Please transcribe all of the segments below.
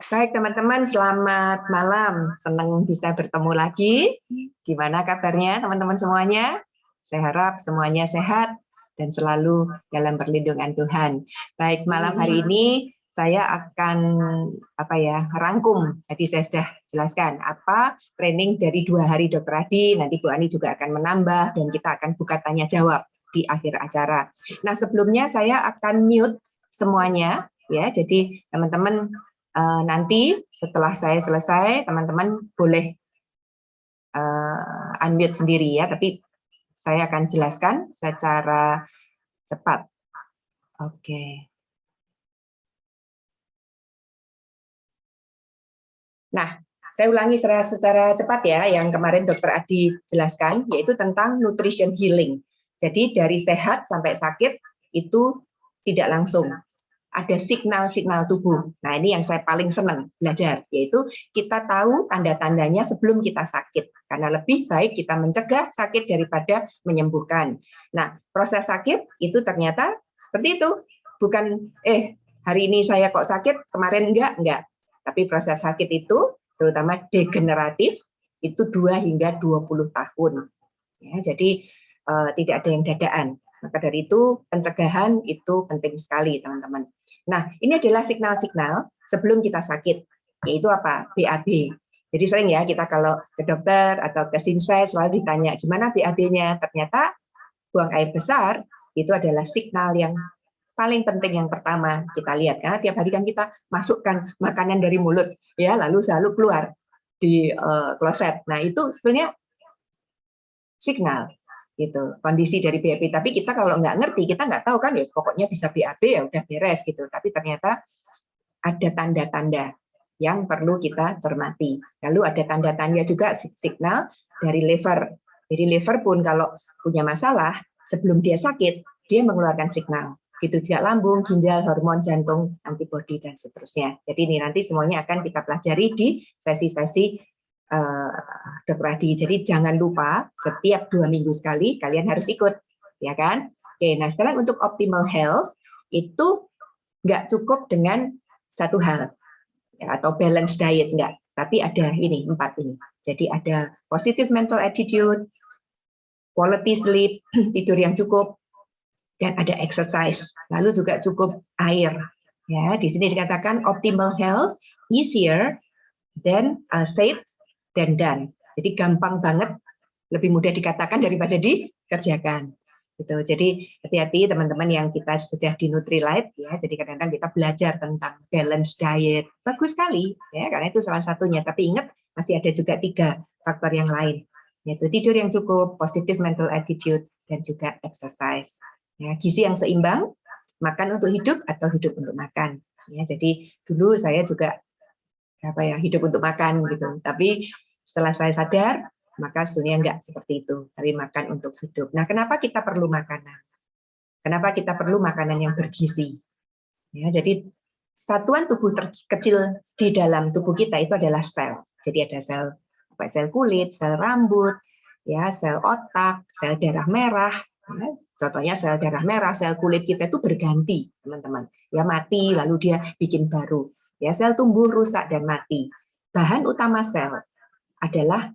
Baik teman-teman, selamat malam. Senang bisa bertemu lagi. Gimana kabarnya teman-teman semuanya? Saya harap semuanya sehat dan selalu dalam perlindungan Tuhan. Baik, malam hari ini saya akan rangkum. Tadi saya sudah jelaskan apa training dari 2 hari Dr. Adi. Nanti Bu Ani juga akan menambah dan kita akan buka tanya jawab di akhir acara. Nah, sebelumnya saya akan mute semuanya ya. Jadi teman-teman nanti setelah saya selesai, teman-teman boleh unmute sendiri ya, tapi saya akan jelaskan secara cepat. Oke. Nah, saya ulangi secara cepat ya, yang kemarin Dr. Adi jelaskan, yaitu tentang nutrition healing. Jadi dari sehat sampai sakit itu tidak langsung. Ada signal-signal tubuh. Nah, ini yang saya paling senang belajar, yaitu kita tahu tanda-tandanya sebelum kita sakit. Karena lebih baik kita mencegah sakit daripada menyembuhkan. Nah, proses sakit itu ternyata seperti itu. Bukan, hari ini saya kok sakit, kemarin enggak. Tapi proses sakit itu, terutama degeneratif, itu 2 hingga 20 tahun. Ya, jadi tidak ada yang dadaan. Maka dari itu pencegahan itu penting sekali teman-teman. Nah, ini adalah signal-signal sebelum kita sakit, yaitu apa? BAB. Jadi sering ya kita kalau ke dokter atau ke sinsai selalu ditanya gimana BAB-nya. Ternyata buang air besar itu adalah signal yang paling penting yang pertama kita lihat. Karena tiap hari kan kita masukkan makanan dari mulut, ya lalu selalu keluar di kloset. Nah itu sebenarnya signal. Gitu, kondisi dari BAB. Tapi kita kalau nggak ngerti, kita nggak tahu kan ya pokoknya bisa BAB ya udah beres gitu. Tapi ternyata ada tanda-tanda yang perlu kita cermati. Lalu ada tanda-tanda juga signal dari liver. Jadi liver pun kalau punya masalah sebelum dia sakit, dia mengeluarkan signal. Gitu juga lambung, ginjal, hormon, jantung, antibodi dan seterusnya. Jadi ini nanti semuanya akan kita pelajari di sesi-sesi Dr. Adi. Jadi jangan lupa setiap 2 minggu sekali kalian harus ikut, ya kan? Oke, nah sekarang untuk optimal health itu nggak cukup dengan satu hal ya, atau balance diet enggak, tapi ada ini 4 ini. Jadi ada positive mental attitude, quality sleep, tidur yang cukup, dan ada exercise. Lalu juga cukup air. Ya, di sini dikatakan optimal health easier than said dan done. Jadi gampang banget, lebih mudah dikatakan daripada dikerjakan. Gitu. Jadi hati-hati teman-teman yang kita sudah di Nutrilite ya. Jadi kadang-kadang kita belajar tentang balance diet. Bagus sekali ya, karena itu salah satunya. Tapi ingat masih ada juga 3 faktor yang lain. Yaitu tidur yang cukup, positive mental attitude, dan juga exercise. Ya, gizi yang seimbang, makan untuk hidup atau hidup untuk makan. Ya, jadi dulu saya juga hidup untuk makan gitu. Tapi setelah saya sadar, maka sebenarnya enggak seperti itu, tapi makan untuk hidup. Nah, kenapa kita perlu makanan? Kenapa kita perlu makanan yang bergizi? Ya, jadi satuan tubuh terkecil di dalam tubuh kita itu adalah sel. Jadi ada sel kulit, sel rambut, ya, sel otak, sel darah merah. Ya. Contohnya sel darah merah, sel kulit kita itu berganti, teman-teman. Ya mati, lalu dia bikin baru. Ya, sel tumbuh, rusak dan mati. Bahan utama sel adalah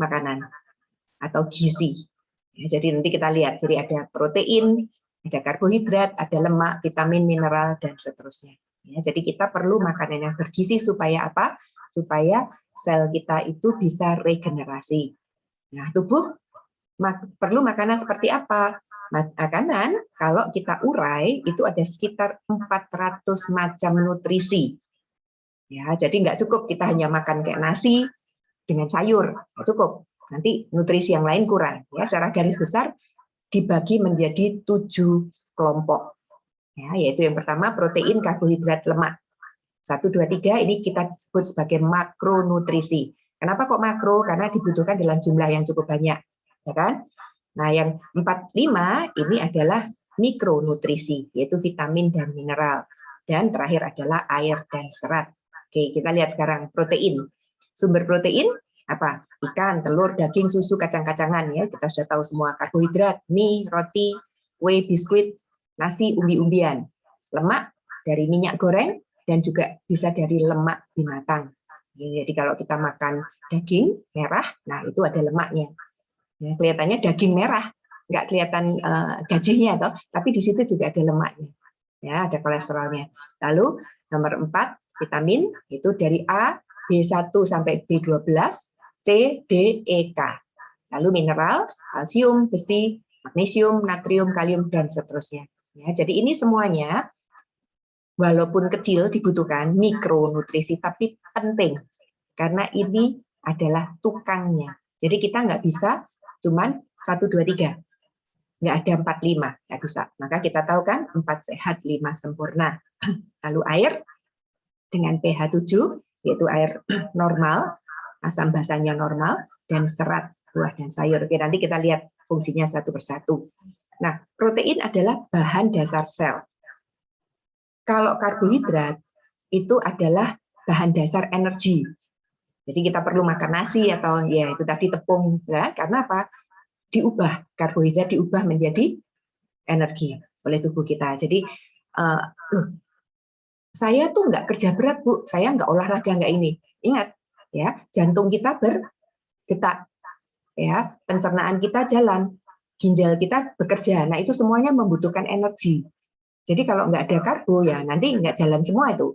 makanan atau gizi. Ya, jadi nanti kita lihat, jadi ada protein, ada karbohidrat, ada lemak, vitamin, mineral, dan seterusnya. Ya, jadi kita perlu makanan yang bergizi supaya apa? Supaya sel kita itu bisa regenerasi. Nah, tubuh perlu makanan seperti apa? Makanan, kalau kita urai, itu ada sekitar 400 macam nutrisi. Ya, jadi nggak cukup kita hanya makan kayak nasi dengan sayur, nggak cukup. Nanti nutrisi yang lain kurang. Ya, secara garis besar dibagi menjadi 7 kelompok. Ya, yaitu yang pertama protein, karbohidrat, lemak. 1, 2, 3 ini kita sebut sebagai makronutrisi. Kenapa kok makro? Karena dibutuhkan dalam jumlah yang cukup banyak, ya kan? Nah, yang 4, 5 ini adalah mikronutrisi, yaitu vitamin dan mineral. Dan terakhir adalah air dan serat. Oke, kita lihat sekarang protein. Sumber protein apa? Ikan, telur, daging, susu, kacang-kacangan ya. Kita sudah tahu semua. Karbohidrat, mie, roti, kue, biskuit, nasi, umbi-umbian. Lemak dari minyak goreng dan juga bisa dari lemak binatang. Jadi kalau kita makan daging merah, nah itu ada lemaknya. Ya, kelihatannya daging merah, nggak kelihatan gajinya, toh, tapi di situ juga ada lemaknya. Ya, ada kolesterolnya. Lalu nomor 4, vitamin itu dari A, B1 sampai B12, C, D, E, K. Lalu mineral, kalsium, besi, magnesium, natrium, kalium, dan seterusnya. Ya, jadi ini semuanya walaupun kecil dibutuhkan mikronutrisi, tapi penting karena ini adalah tukangnya. Jadi kita nggak bisa cuman 1, 2, 3. Nggak ada 4, 5, nggak bisa. Maka kita tahu kan 4 sehat, 5 sempurna. Lalu air dengan pH 7, yaitu air normal, asam basanya normal, dan serat buah dan sayur. Oke, nanti kita lihat fungsinya satu persatu. Nah, protein adalah bahan dasar sel. Kalau karbohidrat itu adalah bahan dasar energi. Jadi kita perlu makan nasi atau ya itu tadi tepung, ya, karena apa? Diubah, karbohidrat diubah menjadi energi oleh tubuh kita. Jadi saya tuh nggak kerja berat, Bu, saya nggak olahraga, nggak ini. Ingat, ya, jantung kita berdetak, ya, pencernaan kita jalan, ginjal kita bekerja. Nah, itu semuanya membutuhkan energi. Jadi kalau nggak ada karbo, ya nanti nggak jalan semua itu,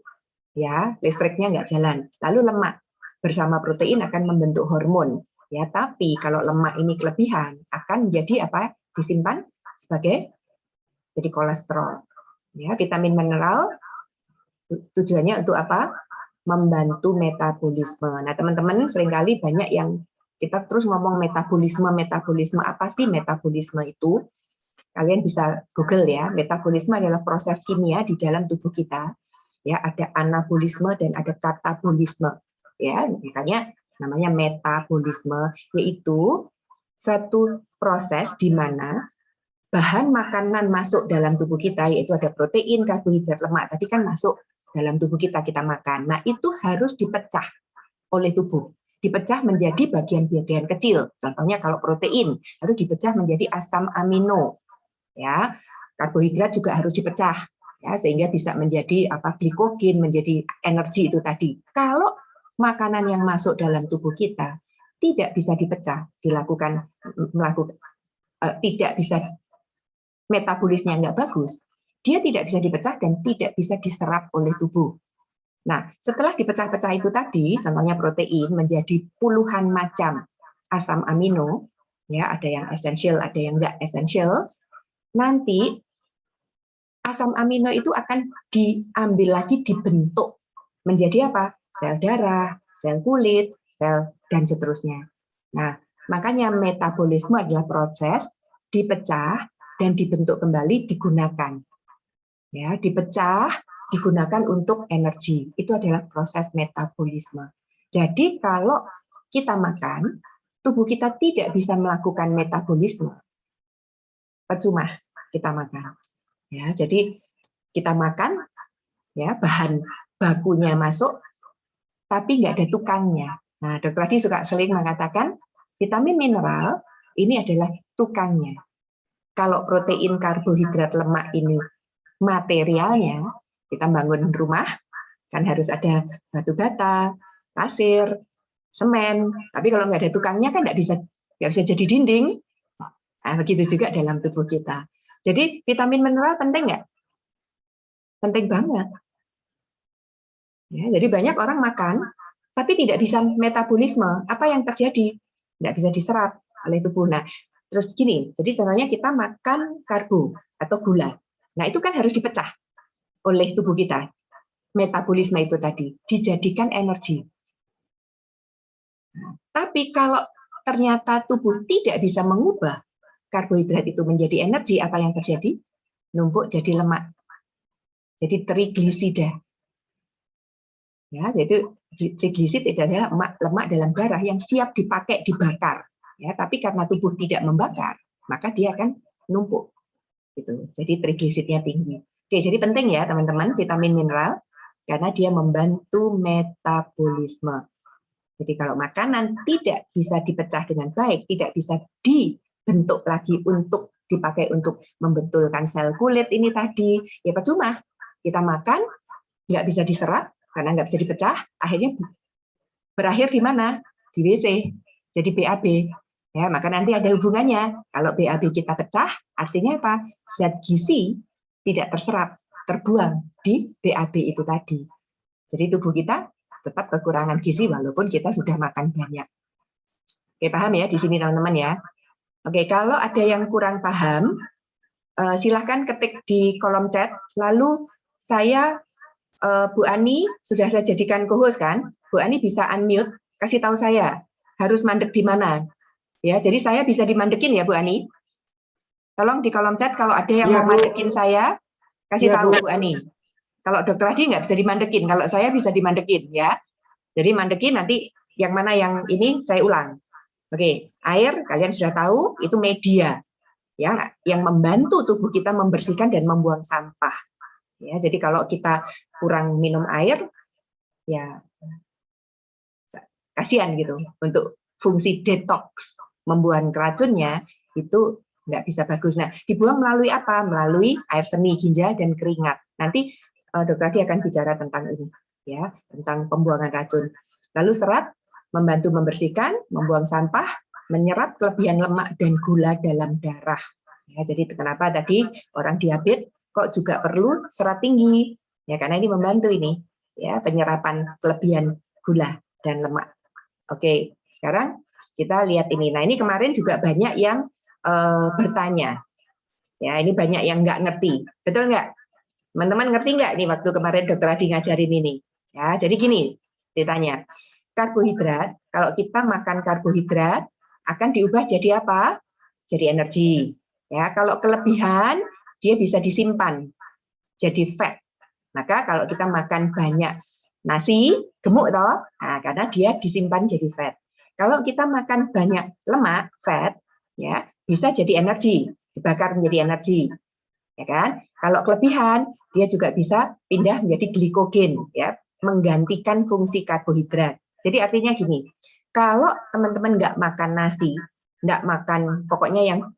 ya, listriknya nggak jalan. Lalu lemak bersama protein akan membentuk hormon, ya. Tapi kalau lemak ini kelebihan, akan menjadi apa? Disimpan sebagai jadi kolesterol. Ya, vitamin mineral tujuannya untuk apa? Membantu metabolisme. Nah, teman-teman seringkali banyak yang kita terus ngomong metabolisme, metabolisme. Apa sih metabolisme itu? Kalian bisa Google ya. Metabolisme adalah proses kimia di dalam tubuh kita. Ya, ada anabolisme dan ada katabolisme. Ya, makanya namanya metabolisme, yaitu satu proses di mana bahan makanan masuk dalam tubuh kita, yaitu ada protein, karbohidrat, lemak, tapi kan masuk dalam tubuh kita makan. Nah, itu harus dipecah oleh tubuh. Dipecah menjadi bagian-bagian kecil. Contohnya kalau protein harus dipecah menjadi asam amino. Ya, karbohidrat juga harus dipecah, ya, sehingga bisa menjadi apa? Glikogen, menjadi energi itu tadi. Kalau makanan yang masuk dalam tubuh kita tidak bisa dipecah, tidak bisa, metabolisnya nggak bagus, dia tidak bisa dipecah dan tidak bisa diserap oleh tubuh. Nah, setelah dipecah-pecah itu tadi, contohnya protein menjadi puluhan macam asam amino, ya, ada yang esensial, ada yang enggak esensial. Nanti asam amino itu akan diambil lagi, dibentuk menjadi apa? Sel darah, sel kulit, sel dan seterusnya. Nah, makanya metabolisme adalah proses dipecah dan dibentuk kembali, digunakan. Ya, dipecah, digunakan untuk energi. Itu adalah proses metabolisme. Jadi kalau kita makan, tubuh kita tidak bisa melakukan metabolisme, percuma kita makan. Ya, jadi kita makan, ya, bahan bakunya masuk, tapi nggak ada tukangnya. Nah, Dokter Adi suka sering mengatakan vitamin mineral ini adalah tukangnya. Kalau protein, karbohidrat, lemak ini materialnya, kita bangun rumah kan harus ada batu bata, pasir, semen. Tapi kalau nggak ada tukangnya kan nggak bisa jadi dinding. Nah, begitu juga dalam tubuh kita. Jadi vitamin mineral penting nggak? Penting banget. Ya, jadi banyak orang makan tapi tidak bisa metabolisme. Apa yang terjadi? Nggak bisa diserap oleh tubuh. Nah, terus gini. Jadi contohnya kita makan karbo atau gula. Nah, itu kan harus dipecah oleh tubuh kita. Metabolisme itu tadi dijadikan energi. Nah, tapi kalau ternyata tubuh tidak bisa mengubah karbohidrat itu menjadi energi, apa yang terjadi? Numpuk jadi lemak. Jadi triglisida. Ya, jadi triglisid adalah lemak dalam darah yang siap dipakai dibakar. Ya, tapi karena tubuh tidak membakar, maka dia akan numpuk. Gitu. Jadi triglisidnya tinggi. Oke, jadi penting ya teman-teman vitamin mineral karena dia membantu metabolisme. Jadi kalau makanan tidak bisa dipecah dengan baik, tidak bisa dibentuk lagi untuk dipakai untuk membetulkan sel kulit ini tadi, ya percuma. kita makan, nggak bisa diserap karena nggak bisa dipecah, akhirnya berakhir di mana? Di WC, jadi BAB. Ya, maka nanti ada hubungannya. Kalau BAB kita pecah, artinya apa? Zat gizi tidak terserap, terbuang di BAB itu tadi. Jadi tubuh kita tetap kekurangan gizi walaupun kita sudah makan banyak. Oke, paham ya di sini teman-teman ya? Oke, kalau ada yang kurang paham, silahkan ketik di kolom chat. Lalu saya, Bu Ani, sudah saya jadikan co-host kan? Bu Ani bisa unmute, kasih tahu saya harus mandek di mana. Ya, jadi saya bisa dimandekin ya Bu Ani. Tolong di kolom chat kalau ada yang mau mandekin saya, kasih tahu Bu Ani. Kalau Dokter Adi nggak bisa dimandekin, kalau saya bisa dimandekin ya. Jadi mandekin nanti yang mana yang ini saya ulang. Oke, air kalian sudah tahu itu media yang membantu tubuh kita membersihkan dan membuang sampah. Ya, jadi kalau kita kurang minum air, ya kasihan gitu untuk fungsi detox, membuang racunnya itu nggak bisa bagus. Nah, dibuang melalui apa? Melalui air seni, ginjal, dan keringat. Nanti Dokter Adi akan bicara tentang ini, ya, tentang pembuangan racun. Lalu serat membantu membersihkan, membuang sampah, menyerap kelebihan lemak dan gula dalam darah. Ya, jadi kenapa tadi orang diabetes kok juga perlu serat tinggi? Ya, karena ini membantu ini, ya, penyerapan kelebihan gula dan lemak. Oke, sekarang kita lihat ini. Nah, ini kemarin juga banyak yang bertanya. Ya, ini banyak yang nggak ngerti. Betul nggak? Teman-teman ngerti nggak nih waktu kemarin Dokter Adi ngajarin ini? Ya, jadi gini ditanya. Karbohidrat, kalau kita makan karbohidrat akan diubah jadi apa? Jadi energi. Ya, kalau kelebihan dia bisa disimpan jadi fat. Maka kalau kita makan banyak nasi, gemuk toh, nah, karena dia disimpan jadi fat. Kalau kita makan banyak lemak, fat, ya bisa jadi energi, dibakar menjadi energi, ya kan? Kalau kelebihan, dia juga bisa pindah menjadi glikogen, ya, menggantikan fungsi karbohidrat. Jadi artinya gini, kalau teman-teman nggak makan nasi, nggak makan, pokoknya yang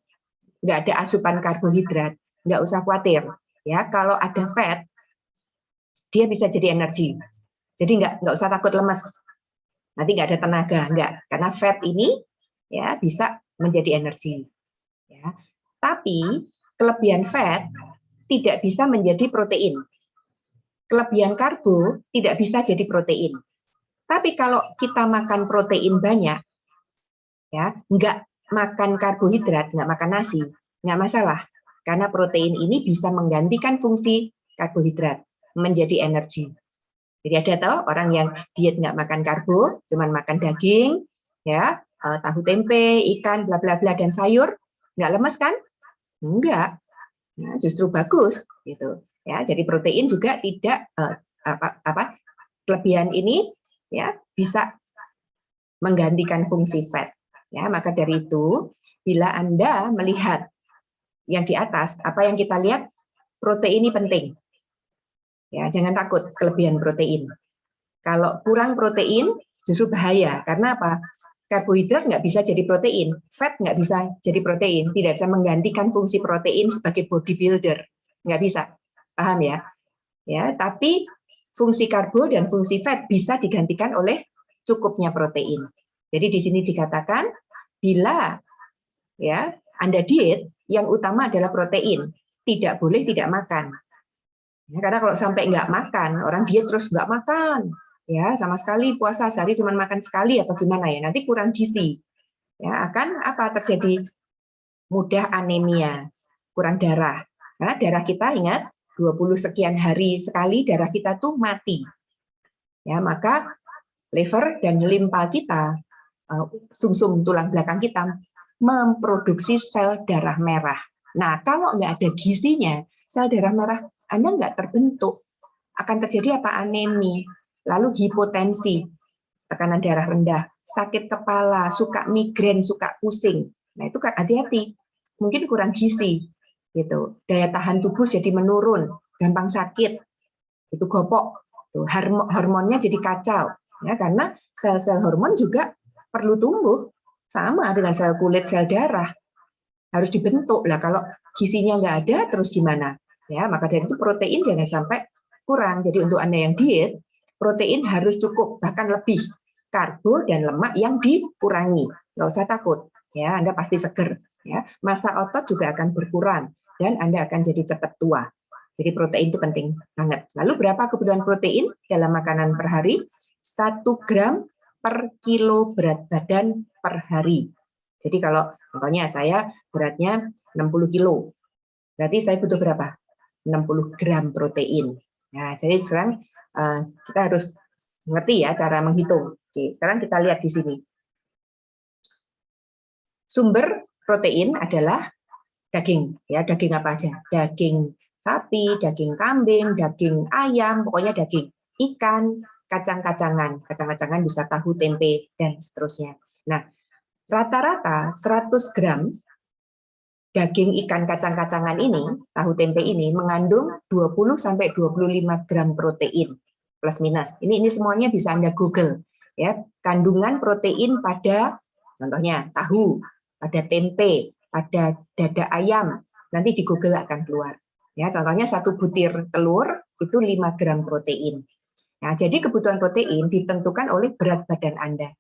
nggak ada asupan karbohidrat, nggak usah khawatir, ya. Kalau ada fat, dia bisa jadi energi. Jadi nggak usah takut lemes. Nanti nggak ada tenaga, nggak. Karena fat ini ya bisa menjadi energi. Ya. Tapi kelebihan fat tidak bisa menjadi protein. Kelebihan karbo tidak bisa jadi protein. Tapi kalau kita makan protein banyak, ya nggak makan karbohidrat, nggak makan nasi, nggak masalah. Karena protein ini bisa menggantikan fungsi karbohidrat menjadi energi. Jadi ada tahu orang yang diet nggak makan karbo, cuman makan daging, ya, tahu tempe, ikan, bla bla bla dan sayur, nggak lemes kan? Enggak, nah, justru bagus gitu. Ya, jadi protein juga tidak kelebihan ini ya bisa menggantikan fungsi fat. Ya, maka dari itu bila Anda melihat yang di atas, apa yang kita lihat, protein ini penting. Ya, jangan takut kelebihan protein. Kalau kurang protein justru bahaya. Karena apa? Karbohidrat nggak bisa jadi protein, fat nggak bisa jadi protein, tidak bisa menggantikan fungsi protein sebagai bodybuilder, nggak bisa. Paham ya? Ya, tapi fungsi karbo dan fungsi fat bisa digantikan oleh cukupnya protein. Jadi di sini dikatakan bila ya Anda diet, yang utama adalah protein, tidak boleh tidak makan. Ya, karena kalau sampai nggak makan, orang diet terus nggak makan, ya sama sekali puasa sehari cuma makan sekali atau gimana ya, nanti kurang gizi. Ya, akan apa terjadi? Mudah anemia, kurang darah. Karena darah kita ingat 20 sekian hari sekali darah kita tuh mati. Ya, maka liver dan limpa kita, sumsum tulang belakang kita memproduksi sel darah merah. Nah, kalau nggak ada gizinya, sel darah merah Anda nggak terbentuk, akan terjadi apa? Anemi, lalu hipotensi, tekanan darah rendah, sakit kepala, suka migrain, suka pusing. Nah, itu kan hati-hati, mungkin kurang gizi, gitu. Daya tahan tubuh jadi menurun, gampang sakit, itu gopok, tuh, hormonnya jadi kacau, ya karena sel-sel hormon juga perlu tumbuh, sama dengan sel kulit, sel darah harus dibentuk lah. Kalau gizinya nggak ada, terus gimana? Ya, maka dari itu protein jangan sampai kurang. Jadi untuk Anda yang diet, protein harus cukup, bahkan lebih. Karbo dan lemak yang dikurangi. Nggak usah takut, ya, Anda pasti seger. Ya. Massa otot juga akan berkurang, dan Anda akan jadi cepat tua. Jadi protein itu penting banget. Lalu berapa kebutuhan protein dalam makanan per hari? 1 gram per kilo berat badan per hari. Jadi kalau contohnya saya beratnya 60 kilo, berarti saya butuh berapa? 60 gram protein. Nah, jadi sekarang kita harus mengerti ya cara menghitung. Oke, sekarang kita lihat di sini. Sumber protein adalah daging, ya, daging apa aja? Daging sapi, daging kambing, daging ayam, pokoknya daging. Ikan, kacang-kacangan. Kacang-kacangan bisa tahu, tempe, dan seterusnya. Nah, rata-rata 100 gram daging ikan kacang-kacangan ini, tahu tempe ini mengandung 20 sampai 25 gram protein plus minus. Ini semuanya bisa Anda Google ya, kandungan protein pada contohnya tahu, pada tempe, pada dada ayam. Nanti di Google akan keluar. Ya, contohnya 1 butir telur itu 5 gram protein. Nah, jadi kebutuhan protein ditentukan oleh berat badan Anda.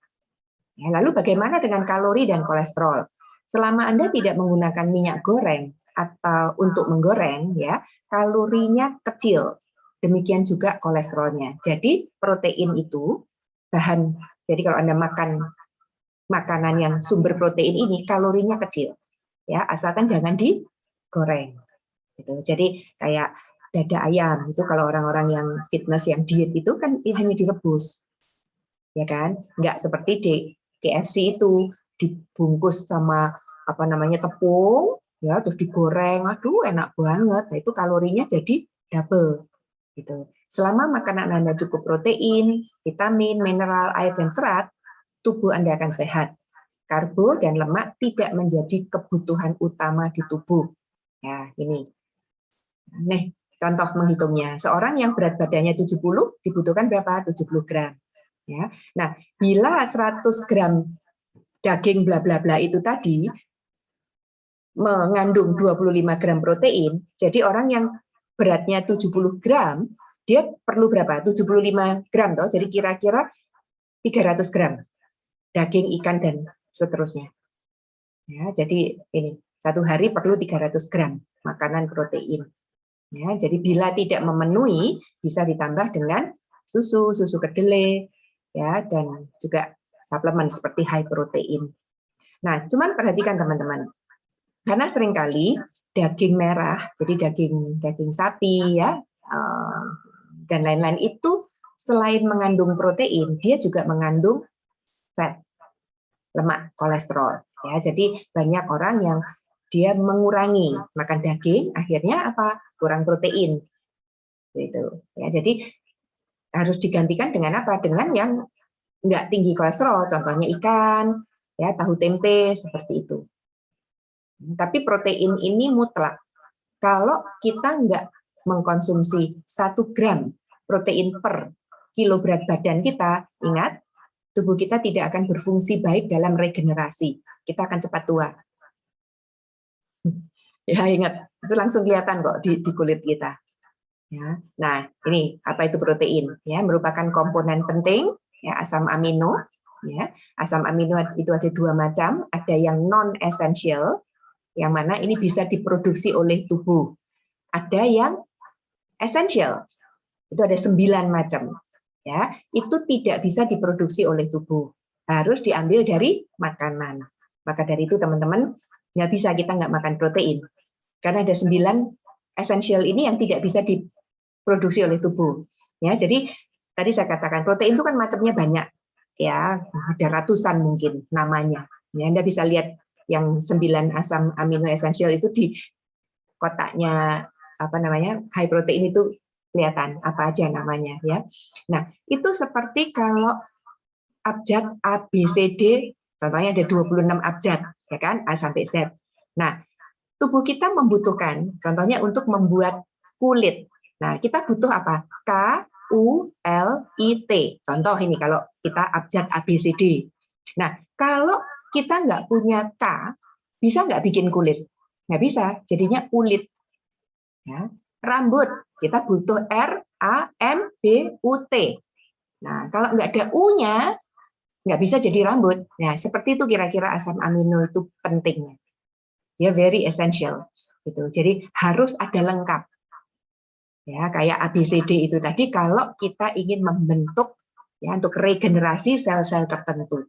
Ya, lalu bagaimana dengan kalori dan kolesterol? Selama Anda tidak menggunakan minyak goreng atau untuk menggoreng, ya, kalorinya kecil. Demikian juga kolesterolnya. Jadi protein itu bahan. Jadi kalau Anda makan makanan yang sumber protein ini, kalorinya kecil. Ya, asalkan jangan digoreng. Gitu. Jadi kayak dada ayam itu kalau orang-orang yang fitness yang diet itu kan hanya direbus. Ya kan? Nggak seperti di KFC itu dibungkus sama apa namanya tepung ya terus digoreng, aduh enak banget. Nah, itu kalorinya jadi double gitu. Selama makanan Anda cukup protein, vitamin, mineral, air dan serat, tubuh Anda akan sehat. Karbo dan lemak tidak menjadi kebutuhan utama di tubuh. Ya, ini. Nih, contoh menghitungnya. Seorang yang berat badannya 70 dibutuhkan berapa? 70 gram. Ya. Nah, bila 100 gram daging bla bla bla itu tadi mengandung 25 gram protein, jadi orang yang beratnya 70 gram, dia perlu berapa? 75 gram toh. Jadi kira-kira 300 gram daging, ikan dan seterusnya. Ya, jadi ini satu hari perlu 300 gram makanan protein. Ya, jadi bila tidak memenuhi bisa ditambah dengan susu, susu kedelai, ya, dan juga suplemen seperti high protein. Nah, cuman perhatikan teman-teman, karena seringkali daging merah, jadi daging sapi, ya, dan lain-lain itu selain mengandung protein, dia juga mengandung fat, lemak, kolesterol. Ya, jadi banyak orang yang dia mengurangi makan daging, akhirnya apa? Kurang protein. Gitu. Ya, jadi harus digantikan dengan apa? Dengan yang nggak tinggi kolesterol, contohnya ikan, ya, tahu tempe, seperti itu. Tapi protein ini mutlak. Kalau kita nggak mengkonsumsi 1 gram protein per kilo berat badan kita, ingat, tubuh kita tidak akan berfungsi baik dalam regenerasi. Kita akan cepat tua. Ya, ingat, itu langsung kelihatan kok di kulit kita. Ya. Nah, ini apa itu protein? Ya, merupakan komponen penting, ya, asam amino. Ya, asam amino itu ada 2 macam, ada yang non essential, yang mana ini bisa diproduksi oleh tubuh. Ada yang essential, itu ada 9 macam. Ya, itu tidak bisa diproduksi oleh tubuh, harus diambil dari makanan. Maka dari itu teman-teman, nggak bisa kita nggak makan protein, karena ada 9 essential ini yang tidak bisa diproduksi oleh tubuh. Ya, jadi tadi saya katakan protein itu kan macamnya banyak, ya, ada ratusan mungkin namanya. Ya, Anda bisa lihat yang 9 asam amino essential itu di kotaknya apa namanya high protein itu kelihatan apa aja namanya, ya. Nah, itu seperti kalau abjad A, B, C, D, contohnya ada 26 abjad, ya kan, A sampai Z. Nah, tubuh kita membutuhkan, contohnya untuk membuat kulit. Nah, kita butuh apa? K, U, L, I, T. Contoh ini kalau kita abjad A, B, C, D. Nah, kalau kita nggak punya K, bisa nggak bikin kulit? Nggak bisa, jadinya kulit. Ya. Rambut, kita butuh R, A, M, B, U, T. Nah, kalau nggak ada U-nya, nggak bisa jadi rambut. Nah, seperti itu kira-kira asam amino itu pentingnya. Ya, very essential. Gitu. Jadi harus ada lengkap. Ya, kayak ABCD itu tadi kalau kita ingin membentuk ya untuk regenerasi sel-sel tertentu.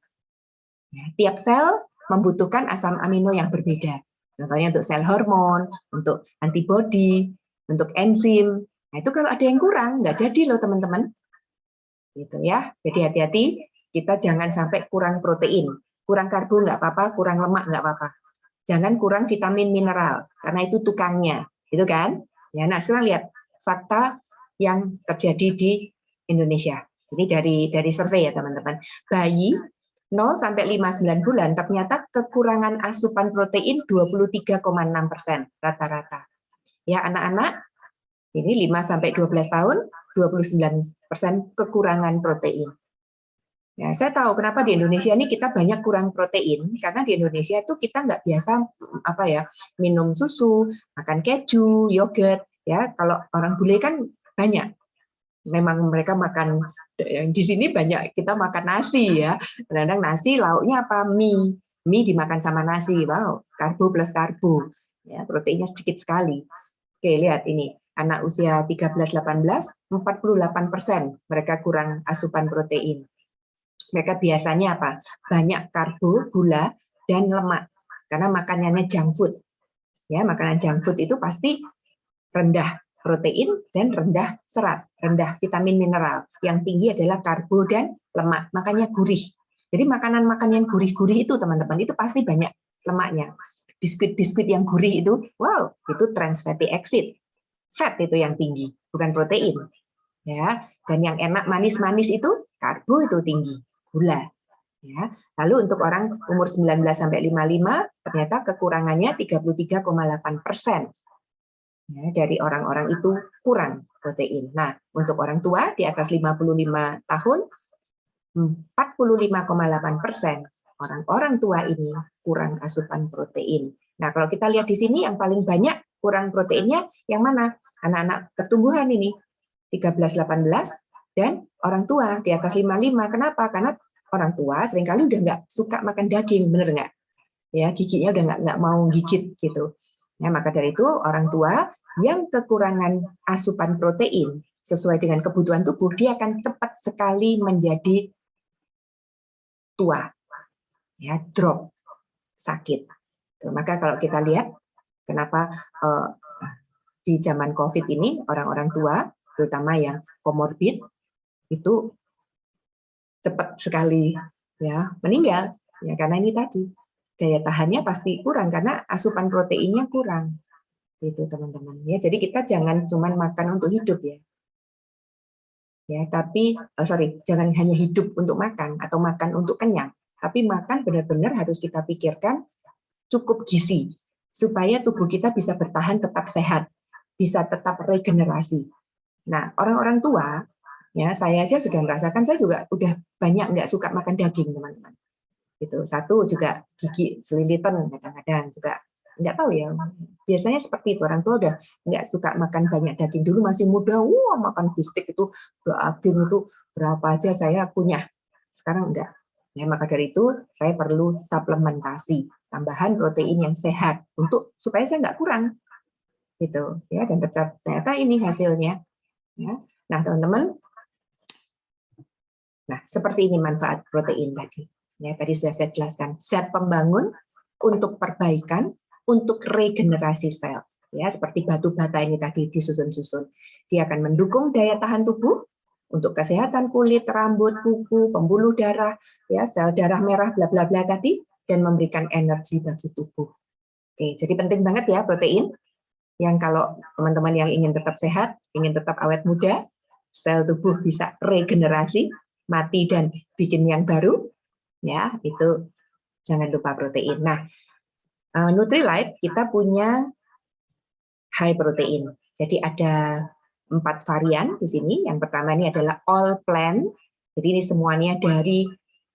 Ya, tiap sel membutuhkan asam amino yang berbeda. Contohnya untuk sel hormon, untuk antibodi, untuk enzim. Nah, itu kalau ada yang kurang, nggak jadi loh teman-teman. Gitu ya. Jadi hati-hati, kita jangan sampai kurang protein. Kurang karbo nggak apa-apa, kurang lemak nggak apa-apa. Jangan kurang vitamin mineral, karena itu tukangnya. Gitu kan? Ya, nah sekarang lihat fakta yang terjadi di Indonesia. Ini dari survei ya teman-teman. Bayi 0 sampai 59 bulan ternyata kekurangan asupan protein 23,6% rata-rata. Ya, anak-anak ini 5 sampai 12 tahun 29% kekurangan protein. Ya, saya tahu kenapa di Indonesia ini kita banyak kurang protein, karena di Indonesia itu kita nggak biasa minum susu, makan keju, yogurt. Ya, kalau orang bule kan banyak. Memang mereka makan di sini banyak kita makan nasi ya. Kadang-kadang nasi lauknya apa? Mie. Mie dimakan sama nasi. Wow, karbo plus karbo. Ya, proteinnya sedikit sekali. Oke, lihat ini. Anak usia 13-18, 48% mereka kurang asupan protein. Mereka biasanya apa? Banyak karbo, gula, dan lemak. Karena makanannya junk food. Ya, makanan junk food itu pasti rendah protein dan rendah serat, rendah vitamin mineral. Yang tinggi adalah karbo dan lemak, makanya gurih. Jadi makanan-makanan yang gurih-gurih itu teman-teman, itu pasti banyak lemaknya. Biskuit-biskuit yang gurih itu, wow, itu trans fatty acid. Fat itu yang tinggi, bukan protein. Ya, dan yang enak manis-manis itu karbo itu tinggi, gula. Ya. Lalu untuk orang umur 19 sampai 55 ternyata kekurangannya 33,8%. Ya, dari orang-orang itu kurang protein. Nah, untuk orang tua di atas 55 tahun 45,8% orang-orang tua ini kurang asupan protein. Nah, kalau kita lihat di sini yang paling banyak kurang proteinnya yang mana? Anak-anak pertumbuhan ini 13-18 dan orang tua di atas 55. Kenapa? Karena orang tua seringkali udah nggak suka makan daging, bener nggak? Ya, giginya udah nggak mau gigit gitu. Ya, maka dari itu orang tua yang kekurangan asupan protein sesuai dengan kebutuhan tubuh, dia akan cepat sekali menjadi tua, ya, drop, sakit. Maka kalau kita lihat kenapa di zaman COVID ini orang-orang tua, terutama yang komorbid, itu cepat sekali ya meninggal, ya karena ini tadi daya tahannya pasti kurang karena asupan proteinnya kurang, gitu teman-teman. Ya jadi kita jangan cuma makan untuk hidup ya tapi jangan hanya hidup untuk makan atau makan untuk kenyang, tapi makan benar-benar harus kita pikirkan cukup gizi supaya tubuh kita bisa bertahan tetap sehat, bisa tetap regenerasi. Nah, orang-orang tua, ya saya aja sudah merasakan, saya juga udah banyak nggak suka makan daging, teman-teman. Gitu. Satu juga gigi selilitan kadang-kadang juga nggak tahu ya. Biasanya seperti itu, orang tua udah nggak suka makan banyak daging. Dulu masih muda, wah makan bistik itu daging itu berapa aja saya kunyah. Sekarang enggak. Ya, maka dari itu saya perlu suplementasi, tambahan protein yang sehat untuk supaya saya nggak kurang. Gitu ya, dan ternyata ini hasilnya. Ya. Nah, teman-teman, nah seperti ini manfaat protein tadi. Ya, tadi sudah saya jelaskan, zat pembangun untuk perbaikan, untuk regenerasi sel. Ya, seperti batu bata ini tadi disusun-susun. Dia akan mendukung daya tahan tubuh untuk kesehatan kulit, rambut, kuku, pembuluh darah, ya, sel darah merah, bla bla bla tadi, dan memberikan energi bagi tubuh. Oke, jadi penting banget ya protein. Yang kalau teman-teman yang ingin tetap sehat, ingin tetap awet muda, sel tubuh bisa regenerasi, mati dan bikin yang baru, ya itu jangan lupa protein. Nah, Nutrilite kita punya high protein. Jadi ada 4 varian di sini. Yang pertama ini adalah all plant. Jadi ini semuanya dari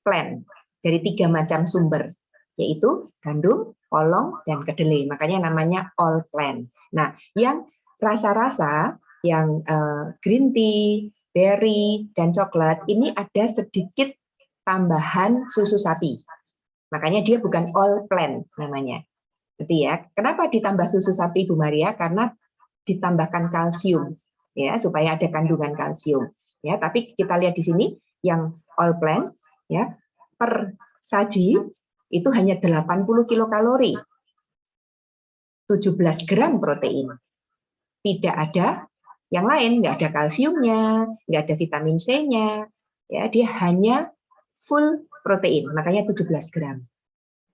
plant, dari 3 macam sumber, yaitu gandum, polong, dan kedelai. Makanya namanya all plant. Nah, yang rasa-rasa yang green tea, berry, dan coklat ini ada sedikit tambahan susu sapi. Makanya dia bukan all plant namanya. Gitu ya. Kenapa ditambah susu sapi, Bu Maria? Karena ditambahkan kalsium ya, supaya ada kandungan kalsium. Ya, tapi kita lihat di sini yang all plant ya, per saji itu hanya 80 kilokalori. 17 gram protein. Tidak ada yang lain, nggak ada kalsiumnya, nggak ada vitamin C-nya. Ya, dia hanya full protein, makanya 17 gram.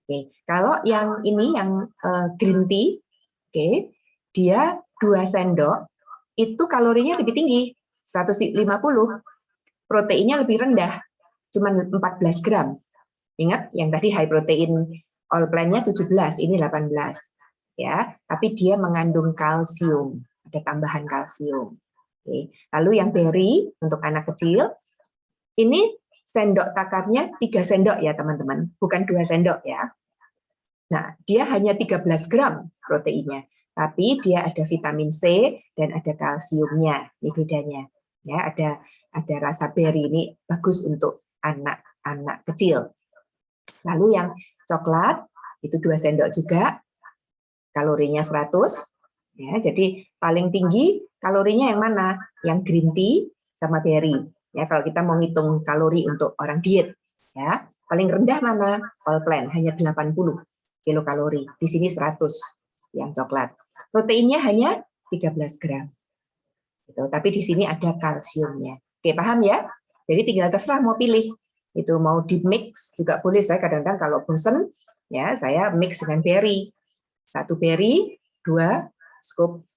Oke, kalau yang ini yang green tea, oke, dia 2 sendok itu kalorinya lebih tinggi, 150. Proteinnya lebih rendah, cuma 14 gram. Ingat yang tadi high protein all plant-nya 17, ini 18. Ya, tapi dia mengandung kalsium, ada tambahan kalsium. Oke. Lalu yang berry untuk anak kecil, ini sendok takarnya 3 sendok ya teman-teman, bukan 2 sendok ya. Nah, dia hanya 13 gram proteinnya, tapi dia ada vitamin C dan ada kalsiumnya. Ini bedanya. Ya, ada rasa berry ini bagus untuk anak-anak kecil. Lalu yang coklat itu 2 sendok juga, kalorinya 100. Ya, jadi paling tinggi kalorinya yang mana? Yang green tea sama berry. Ya, kalau kita mau ngitung kalori untuk orang diet, ya paling rendah mana? All plant hanya 80 kilokalori. Di sini 100 yang coklat. Proteinnya hanya 13 gram. Gitu. Tapi di sini ada kalsiumnya. Oke, paham ya? Jadi tinggal terserah mau pilih. Itu mau di mix juga boleh. Saya kadang-kadang kalau bosen, ya saya mix dengan berry. 1 berry, 2 scoop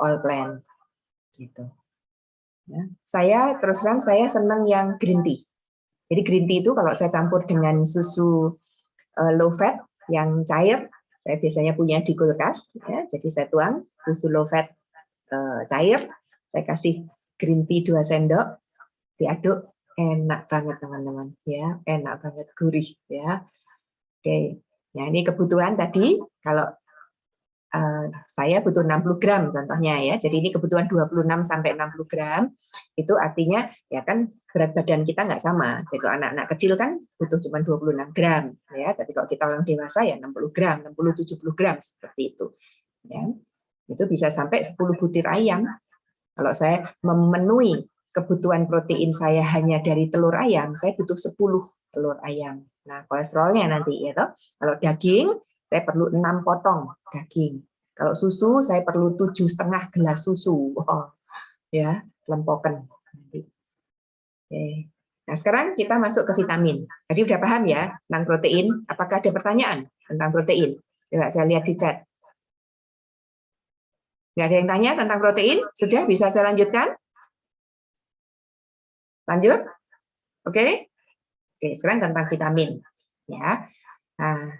all plant. Gitu. Ya. Saya terus terang saya senang yang green tea. Jadi green tea itu kalau saya campur dengan susu low fat yang cair, saya biasanya punya di kulkas, ya, jadi saya tuang susu low fat cair, saya kasih green tea 2 sendok, diaduk, enak banget teman-teman, ya, enak banget, gurih, ya. Oke, nah ini kebutuhan tadi, kalau saya butuh 60 gram contohnya ya, jadi ini kebutuhan 26 sampai 60 gram, itu artinya ya kan berat badan kita nggak sama, jadi kalau anak-anak kecil kan butuh cuma 26 gram, ya, tapi kalau kita orang dewasa ya 60 gram, 60-70 gram seperti itu, ya, itu bisa sampai 10 butir ayam. Kalau saya memenuhi kebutuhan protein saya hanya dari telur ayam, saya butuh 10 telur ayam. Nah, kolesterolnya nanti ya toh. Kalau daging, saya perlu 6 potong daging. Kalau susu, saya perlu 7,5 gelas susu. Oh, ya, lempoken. Oke. Nah, sekarang kita masuk ke vitamin. Tadi udah paham ya tentang protein. Apakah ada pertanyaan tentang protein? Coba saya lihat di chat. Nggak ada yang tanya tentang protein? Sudah, bisa saya lanjutkan? Lanjut? Oke? Oke, sekarang tentang vitamin. Ya. Nah,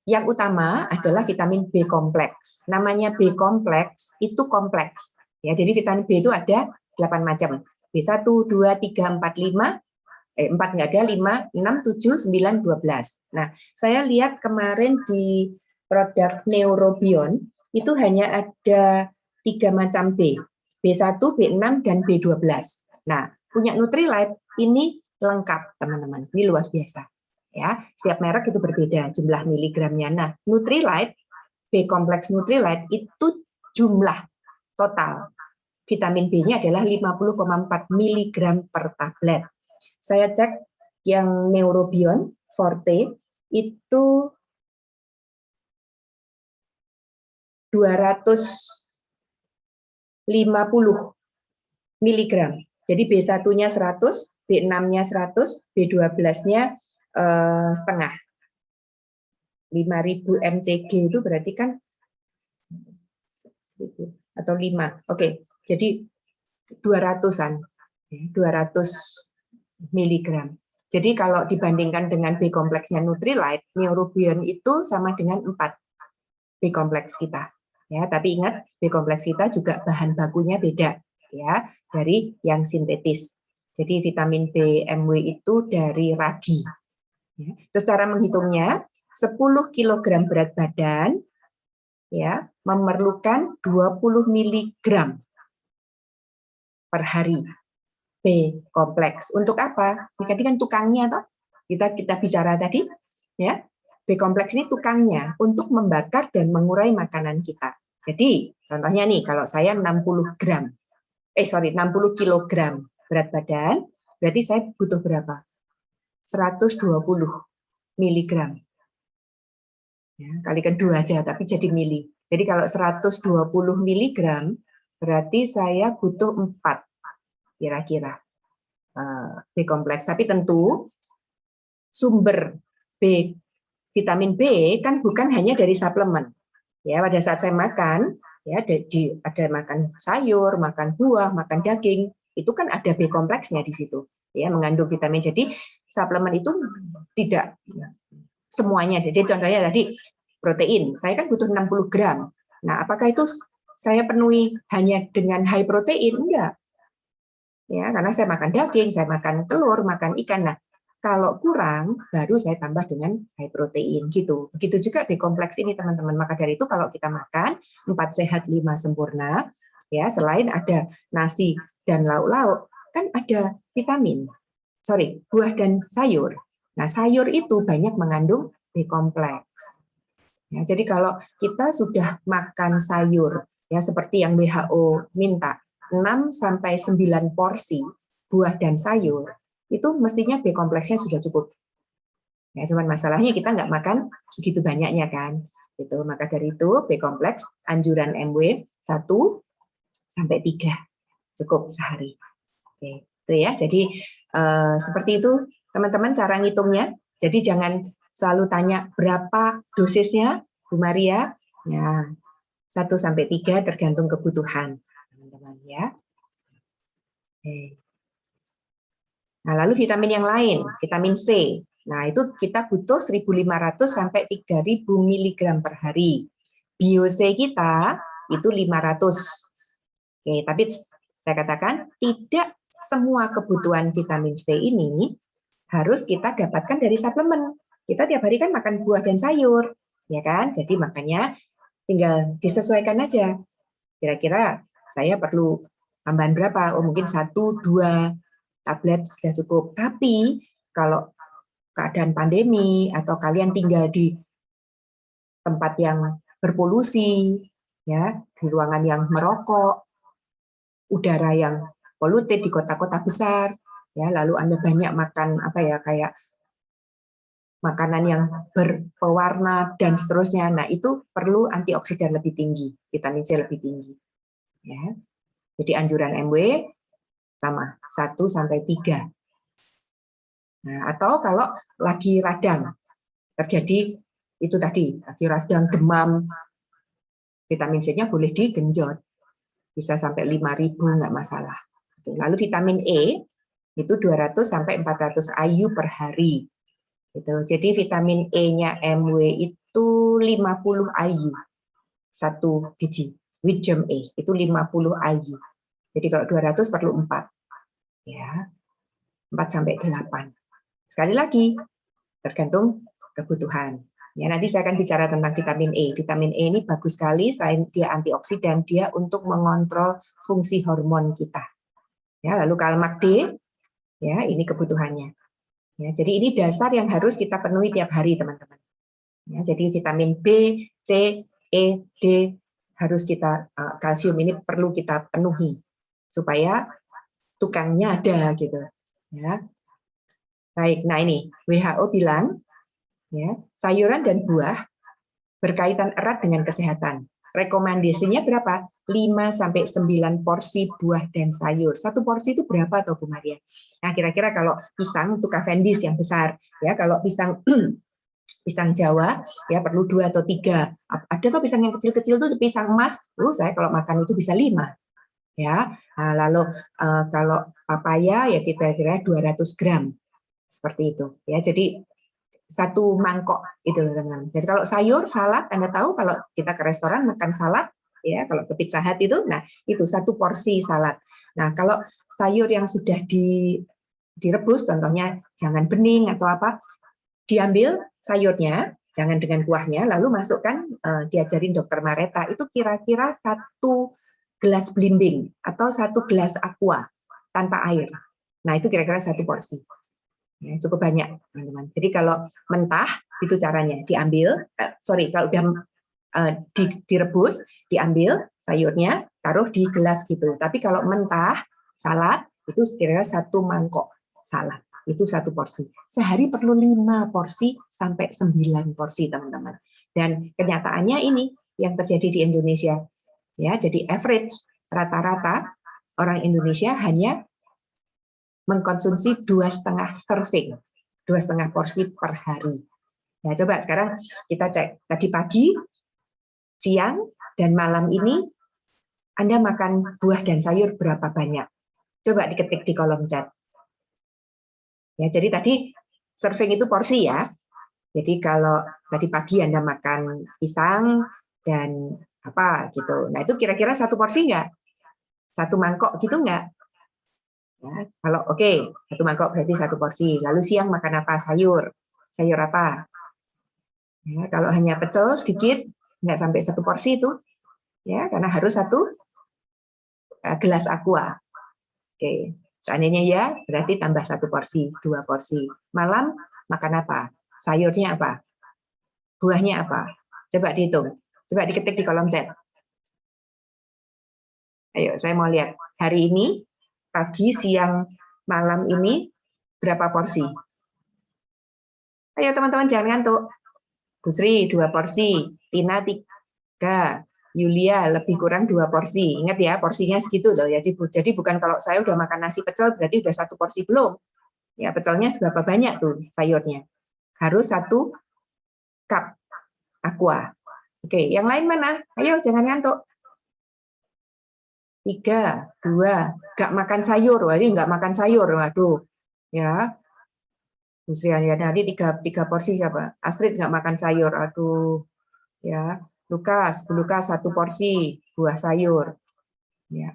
yang utama adalah vitamin B kompleks. Namanya B kompleks itu kompleks. Ya, jadi vitamin B itu ada 8 macam. B1, 2, 3, 4, 5, 4 nggak ada, 5, 6, 7, 9, 12. Nah, saya lihat kemarin di produk Neurobion, itu hanya ada 3 macam B. B1, B6, dan B12. Nah, punya Nutrilite ini lengkap, teman-teman. Ini luar biasa. Ya, setiap merek itu berbeda jumlah miligramnya. Nah, Nutrilite, B kompleks Nutrilite itu jumlah total vitamin B-nya adalah 50,4 mg per tablet. Saya cek yang Neurobion Forte itu 250 mg. Jadi B1-nya 100, B6-nya 100, B12-nya setengah. 5.000 mcg itu berarti kan atau 5. Oke, jadi 200-an. 200 mg. Jadi kalau dibandingkan dengan B kompleksnya Nutrilite, Neurobion itu sama dengan 4 B kompleks kita. Ya, tapi ingat B kompleks kita juga bahan bakunya beda ya dari yang sintetis. Jadi vitamin BMW itu dari ragi. Ya. Terus cara menghitungnya 10 kg berat badan ya memerlukan 20 mg per hari. B kompleks. Untuk apa? Ini kan tukangnya toh. Kita bicara tadi, ya. B kompleks ini tukangnya untuk membakar dan mengurai makanan kita. Jadi, contohnya nih, kalau saya 60 kilogram berat badan, berarti saya butuh berapa? 120 miligram. Ya, kalikan 2 aja, tapi jadi mili. Jadi kalau 120 miligram, berarti saya butuh 4 kira-kira B kompleks. Tapi tentu sumber vitamin B kan bukan hanya dari suplemen. Ya, pada saat saya makan, ya ada makan sayur, makan buah, makan daging, itu kan ada B kompleksnya di situ. Ya, mengandung vitamin. Jadi suplemen itu tidak semuanya. Jadi contohnya tadi protein, saya kan butuh 60 gram. Nah, apakah itu saya penuhi hanya dengan high protein? Enggak. Ya, karena saya makan daging, saya makan telur, makan ikan. Nah, kalau kurang, baru saya tambah dengan high protein gitu. Begitu juga B kompleks ini, teman-teman. Maka dari itu kalau kita makan 4 sehat 5 sempurna, ya selain ada nasi dan lauk-lauk, kan ada vitamin. Buah dan sayur. Nah, sayur itu banyak mengandung B kompleks. Ya, jadi kalau kita sudah makan sayur, ya seperti yang WHO minta, 6 sampai 9 porsi buah dan sayur, itu mestinya B kompleksnya sudah cukup. Ya, cuman masalahnya kita nggak makan segitu banyaknya kan. Gitu. Maka dari itu B kompleks anjuran MW 1 sampai 3 cukup sehari. Oke, itu ya. Jadi seperti itu teman-teman cara ngitungnya. Jadi jangan selalu tanya berapa dosisnya, Bu Maria. Ya, 1 sampai 3 tergantung kebutuhan teman-teman ya. Oke. Nah, lalu vitamin yang lain, vitamin C. Nah, itu kita butuh 1.500 sampai 3.000 mg per hari. Bio-C kita itu 500. Oke, tapi saya katakan tidak semua kebutuhan vitamin C ini harus kita dapatkan dari suplemen. Kita tiap hari kan makan buah dan sayur, ya kan? Jadi makanya tinggal disesuaikan aja. Kira-kira saya perlu tambahan berapa? Oh, mungkin 1-2 tablet sudah cukup. Tapi kalau keadaan pandemi atau kalian tinggal di tempat yang berpolusi, ya, di ruangan yang merokok, udara yang poluted di kota-kota besar, ya, lalu Anda banyak makan kayak makanan yang berpewarna dan seterusnya. Nah, itu perlu antioksidan lebih tinggi, vitamin C lebih tinggi. Ya. Jadi anjuran MW sama 1 sampai 3. Nah, atau kalau lagi radang, terjadi itu tadi, lagi radang demam, vitamin C-nya boleh digenjot. Bisa sampai 5.000 nggak masalah. Lalu vitamin E itu 200 sampai 400 IU per hari. Gitu. Jadi vitamin E-nya MW itu 50 IU. 1 biji. Wisdom E itu 50 IU. Jadi kalau 200 perlu 4. Ya. 4 sampai 8. Sekali lagi, tergantung kebutuhan. Ya, nanti saya akan bicara tentang vitamin E. Vitamin E ini bagus sekali, selain dia antioksidan, dia untuk mengontrol fungsi hormon kita. Ya, lalu kalmak D, ya ini kebutuhannya. Ya, jadi ini dasar yang harus kita penuhi tiap hari, teman-teman. Ya, jadi vitamin B, C, E, D harus kita kalsium ini perlu kita penuhi supaya tukangnya ada gitu. Ya. Baik, nah ini WHO bilang ya, sayuran dan buah berkaitan erat dengan kesehatan. Rekomendasinya berapa? 5 sampai 9 porsi buah dan sayur. 1 porsi itu berapa atau Bu Maria? Nah, kira-kira kalau pisang untuk Cavendish yang besar, ya kalau pisang pisang Jawa ya perlu 2 atau 3. Ada tuh pisang yang kecil-kecil tuh pisang emas. Saya kalau makan itu bisa 5. Ya. Nah, lalu kalau papaya ya kita kira 200 gram. Seperti itu. Ya, jadi 1 mangkok itu loh teman-teman. Jadi kalau sayur, salad, Anda tahu kalau kita ke restoran makan salad, ya kalau ke Pizza Hut itu, nah itu 1 porsi salad. Nah kalau sayur yang sudah direbus, contohnya jangan bening atau apa, diambil sayurnya, jangan dengan kuahnya, lalu masukkan, diajarin Dokter Mareta, itu kira-kira 1 gelas belimbing atau 1 gelas aqua tanpa air. Nah, itu kira-kira 1 porsi. Ya, cukup banyak, teman-teman. Jadi kalau mentah itu caranya diambil, kalau udah direbus, diambil sayurnya, taruh di gelas gitu. Tapi kalau mentah salad itu kira-kira 1 mangkok salad. Itu 1 porsi. Sehari perlu 5 porsi sampai 9 porsi, teman-teman. Dan kenyataannya ini yang terjadi di Indonesia. Ya, jadi average rata-rata orang Indonesia hanya mengkonsumsi 2,5 serving, 2,5 porsi per hari. Nah, coba sekarang kita cek tadi pagi, siang, dan malam ini Anda makan buah dan sayur berapa banyak? Coba diketik di kolom chat. Ya, jadi tadi serving itu porsi ya. Jadi kalau tadi pagi Anda makan pisang dan apa gitu. Nah, itu kira-kira 1 porsi nggak? 1 mangkok gitu nggak? Ya, kalau oke, 1 mangkok berarti 1 porsi. Lalu siang makan apa? Sayur. Sayur apa? Ya, kalau hanya pecel sedikit, nggak sampai 1 porsi itu. Ya, karena harus 1 gelas aqua. Oke, seandainya ya, berarti tambah 1 porsi, 2 porsi. Malam makan apa? Sayurnya apa? Buahnya apa? Coba dihitung. Coba diketik di kolom chat. Ayo, saya mau lihat. Hari ini, pagi, siang, malam ini, berapa porsi? Ayo teman-teman, jangan ngantuk. Bu Sri, 2 porsi. Tina, 3. Yulia, lebih kurang 2 porsi. Ingat ya, porsinya segitu loh. Jadi bukan kalau saya udah makan nasi pecel, berarti udah 1 porsi, belum. Ya, pecelnya seberapa banyak tuh sayurnya? Harus 1 cup aqua. Oke, yang lain mana? Ayo, jangan ngantuk. 3, 2, nggak makan sayur. Wah, ini nggak makan sayur. Waduh, ya. Bu Sri tadi 3 porsi siapa? Astrid nggak makan sayur. Aduh, ya. Lukas 1 porsi buah sayur. Ya,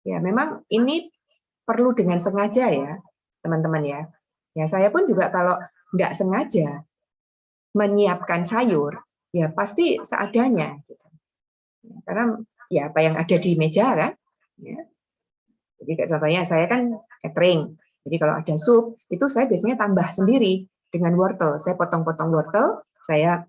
ya memang ini perlu dengan sengaja ya, teman-teman ya. Ya, saya pun juga kalau nggak sengaja menyiapkan sayur, ya pasti seadanya. Karena ya apa yang ada di meja kan. Ya. Jadi kayak contohnya saya kan catering. Jadi kalau ada sup, itu saya biasanya tambah sendiri dengan wortel. Saya potong-potong wortel, saya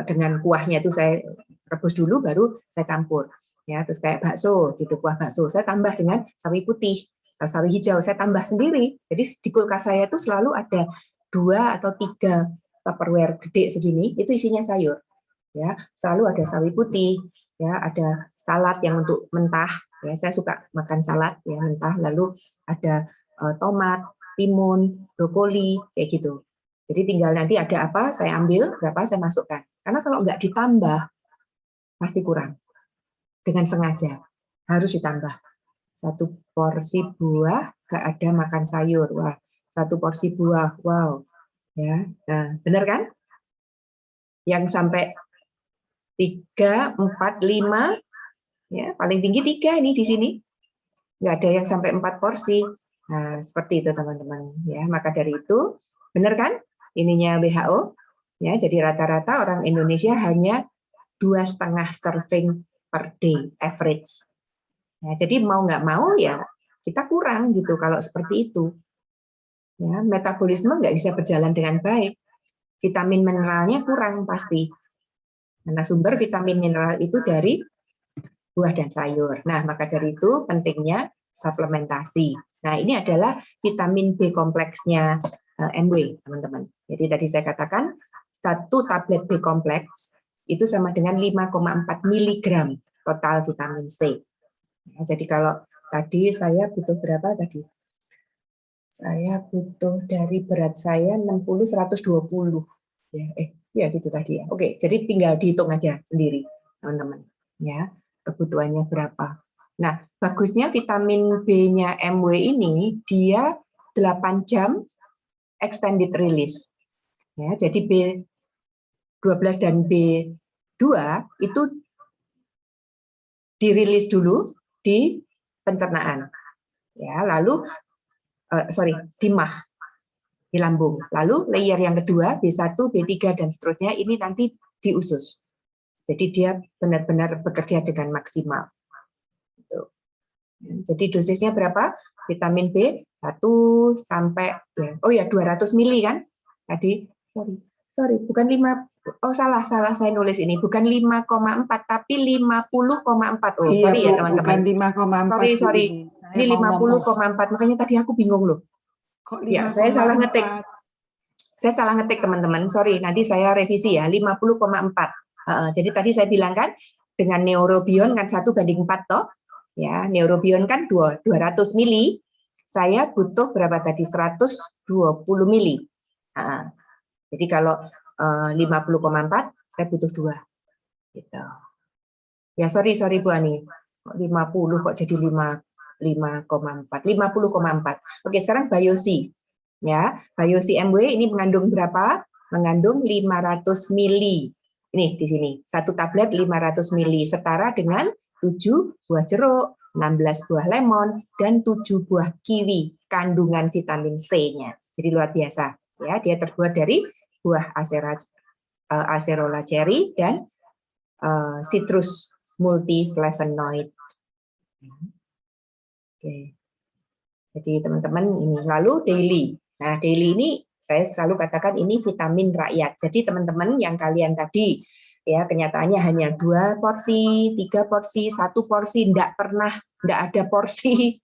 dengan kuahnya itu saya rebus dulu, baru saya campur. Ya, terus kayak bakso, gitu kuah bakso, saya tambah dengan sawi putih, sawi hijau, saya tambah sendiri. Jadi di kulkas saya itu selalu ada 2 atau 3 Tupperware gede segini, itu isinya sayur. Ya, selalu ada sawi putih, ya, ada salad yang untuk mentah. Ya, saya suka makan salad ya mentah. Lalu ada tomat, timun, brokoli, kayak gitu. Jadi tinggal nanti ada apa, saya ambil berapa, saya masukkan. Karena kalau nggak ditambah, pasti kurang. Dengan sengaja harus ditambah. 1 porsi buah, nggak ada makan sayur. Wah, 1 porsi buah, wow. Ya, nah, benar kan? Yang sampai 3, 4, 5, ya paling tinggi 3 ini di sini. Nggak ada yang sampai 4 porsi. Nah, seperti itu teman-teman. Ya, maka dari itu, benar kan? Ininya WHO. Ya, jadi rata-rata orang Indonesia hanya 2,5 serving per day average. Nah, jadi mau nggak mau ya kita kurang gitu kalau seperti itu. Ya, metabolisme nggak bisa berjalan dengan baik. Vitamin mineralnya kurang pasti. Karena sumber vitamin mineral itu dari buah dan sayur. Nah, maka dari itu pentingnya suplementasi. Nah, ini adalah vitamin B kompleksnya MW, teman-teman. Jadi tadi saya katakan 1 tablet B kompleks itu sama dengan 5,4 mg total vitamin C. Nah, jadi kalau tadi saya butuh berapa tadi? Saya butuh dari berat saya 60 120. Ya gitu tadi ya. Oke, jadi tinggal dihitung aja sendiri, teman-teman. Ya, kebutuhannya berapa. Nah, bagusnya vitamin B-nya MW ini dia 8 jam extended release. Ya, jadi B12 dan B2 itu dirilis dulu di pencernaan. Ya, lalu di mah, di lambung. Lalu layer yang kedua B1, B3 dan seterusnya ini nanti di usus. Jadi dia benar-benar bekerja dengan maksimal. Jadi dosisnya berapa? Vitamin B 1 sampai 200 mili kan? Tadi sorry bukan 5. Oh salah saya nulis ini bukan 5,4 tapi 50,4. Oh iya, sorry Bu, ya teman-teman. Bukan 5,4. Sorry. Ini 50,4 makanya tadi aku bingung loh. Kok 5,4? Ya saya salah ngetik. Saya salah ngetik teman-teman. Sorry nanti saya revisi ya 50,4. Jadi tadi saya bilang kan dengan neurobion kan 1:4 toh. Ya, neurobion kan 200 mili, saya butuh berapa tadi? 120 mili. Nah, jadi kalau 50,4, saya butuh 2. Gitu. Ya, sorry Bu Ani. 50 kok jadi 5,4. 50,4. Oke, sekarang Biosi. Ya, Biosi MW ini mengandung berapa? Mengandung 500 mili. Ini di sini. 1 tablet 500 mili setara dengan 7 buah jeruk, 16 buah lemon, dan 7 buah kiwi, kandungan vitamin C-nya. Jadi luar biasa. Ya, dia terbuat dari buah acerola cherry dan citrus multiflavonoid. Oke. Jadi teman-teman ini lalu daily. Nah, daily ini saya selalu katakan ini vitamin rakyat. Jadi teman-teman yang kalian tadi ya kenyataannya hanya 2 porsi, 3 porsi, 1 porsi, enggak ada porsi.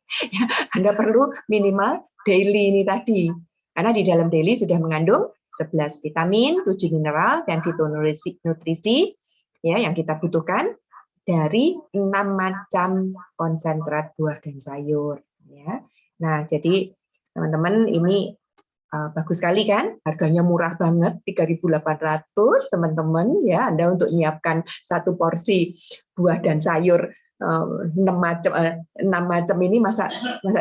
Anda perlu minimal daily ini tadi. Karena di dalam daily sudah mengandung 11 vitamin, 7 mineral dan fitonutrisi ya yang kita butuhkan dari 6 macam konsentrat buah dan sayur ya. Nah, jadi teman-teman ini bagus sekali kan, harganya murah banget 3.800 teman-teman ya. Anda untuk menyiapkan 1 porsi buah dan sayur 6 macam ini masa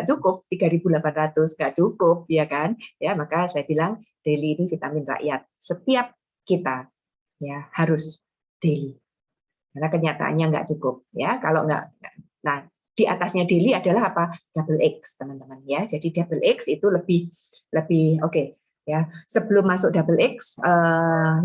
cukup 3.800 nggak cukup ya kan ya. Maka saya bilang daily ini vitamin rakyat, setiap kita ya harus daily karena kenyataannya nggak cukup ya. Kalau nggak, nah di atasnya daily adalah apa? Double X teman-teman ya. Jadi double X itu lebih oke ya. Sebelum masuk double X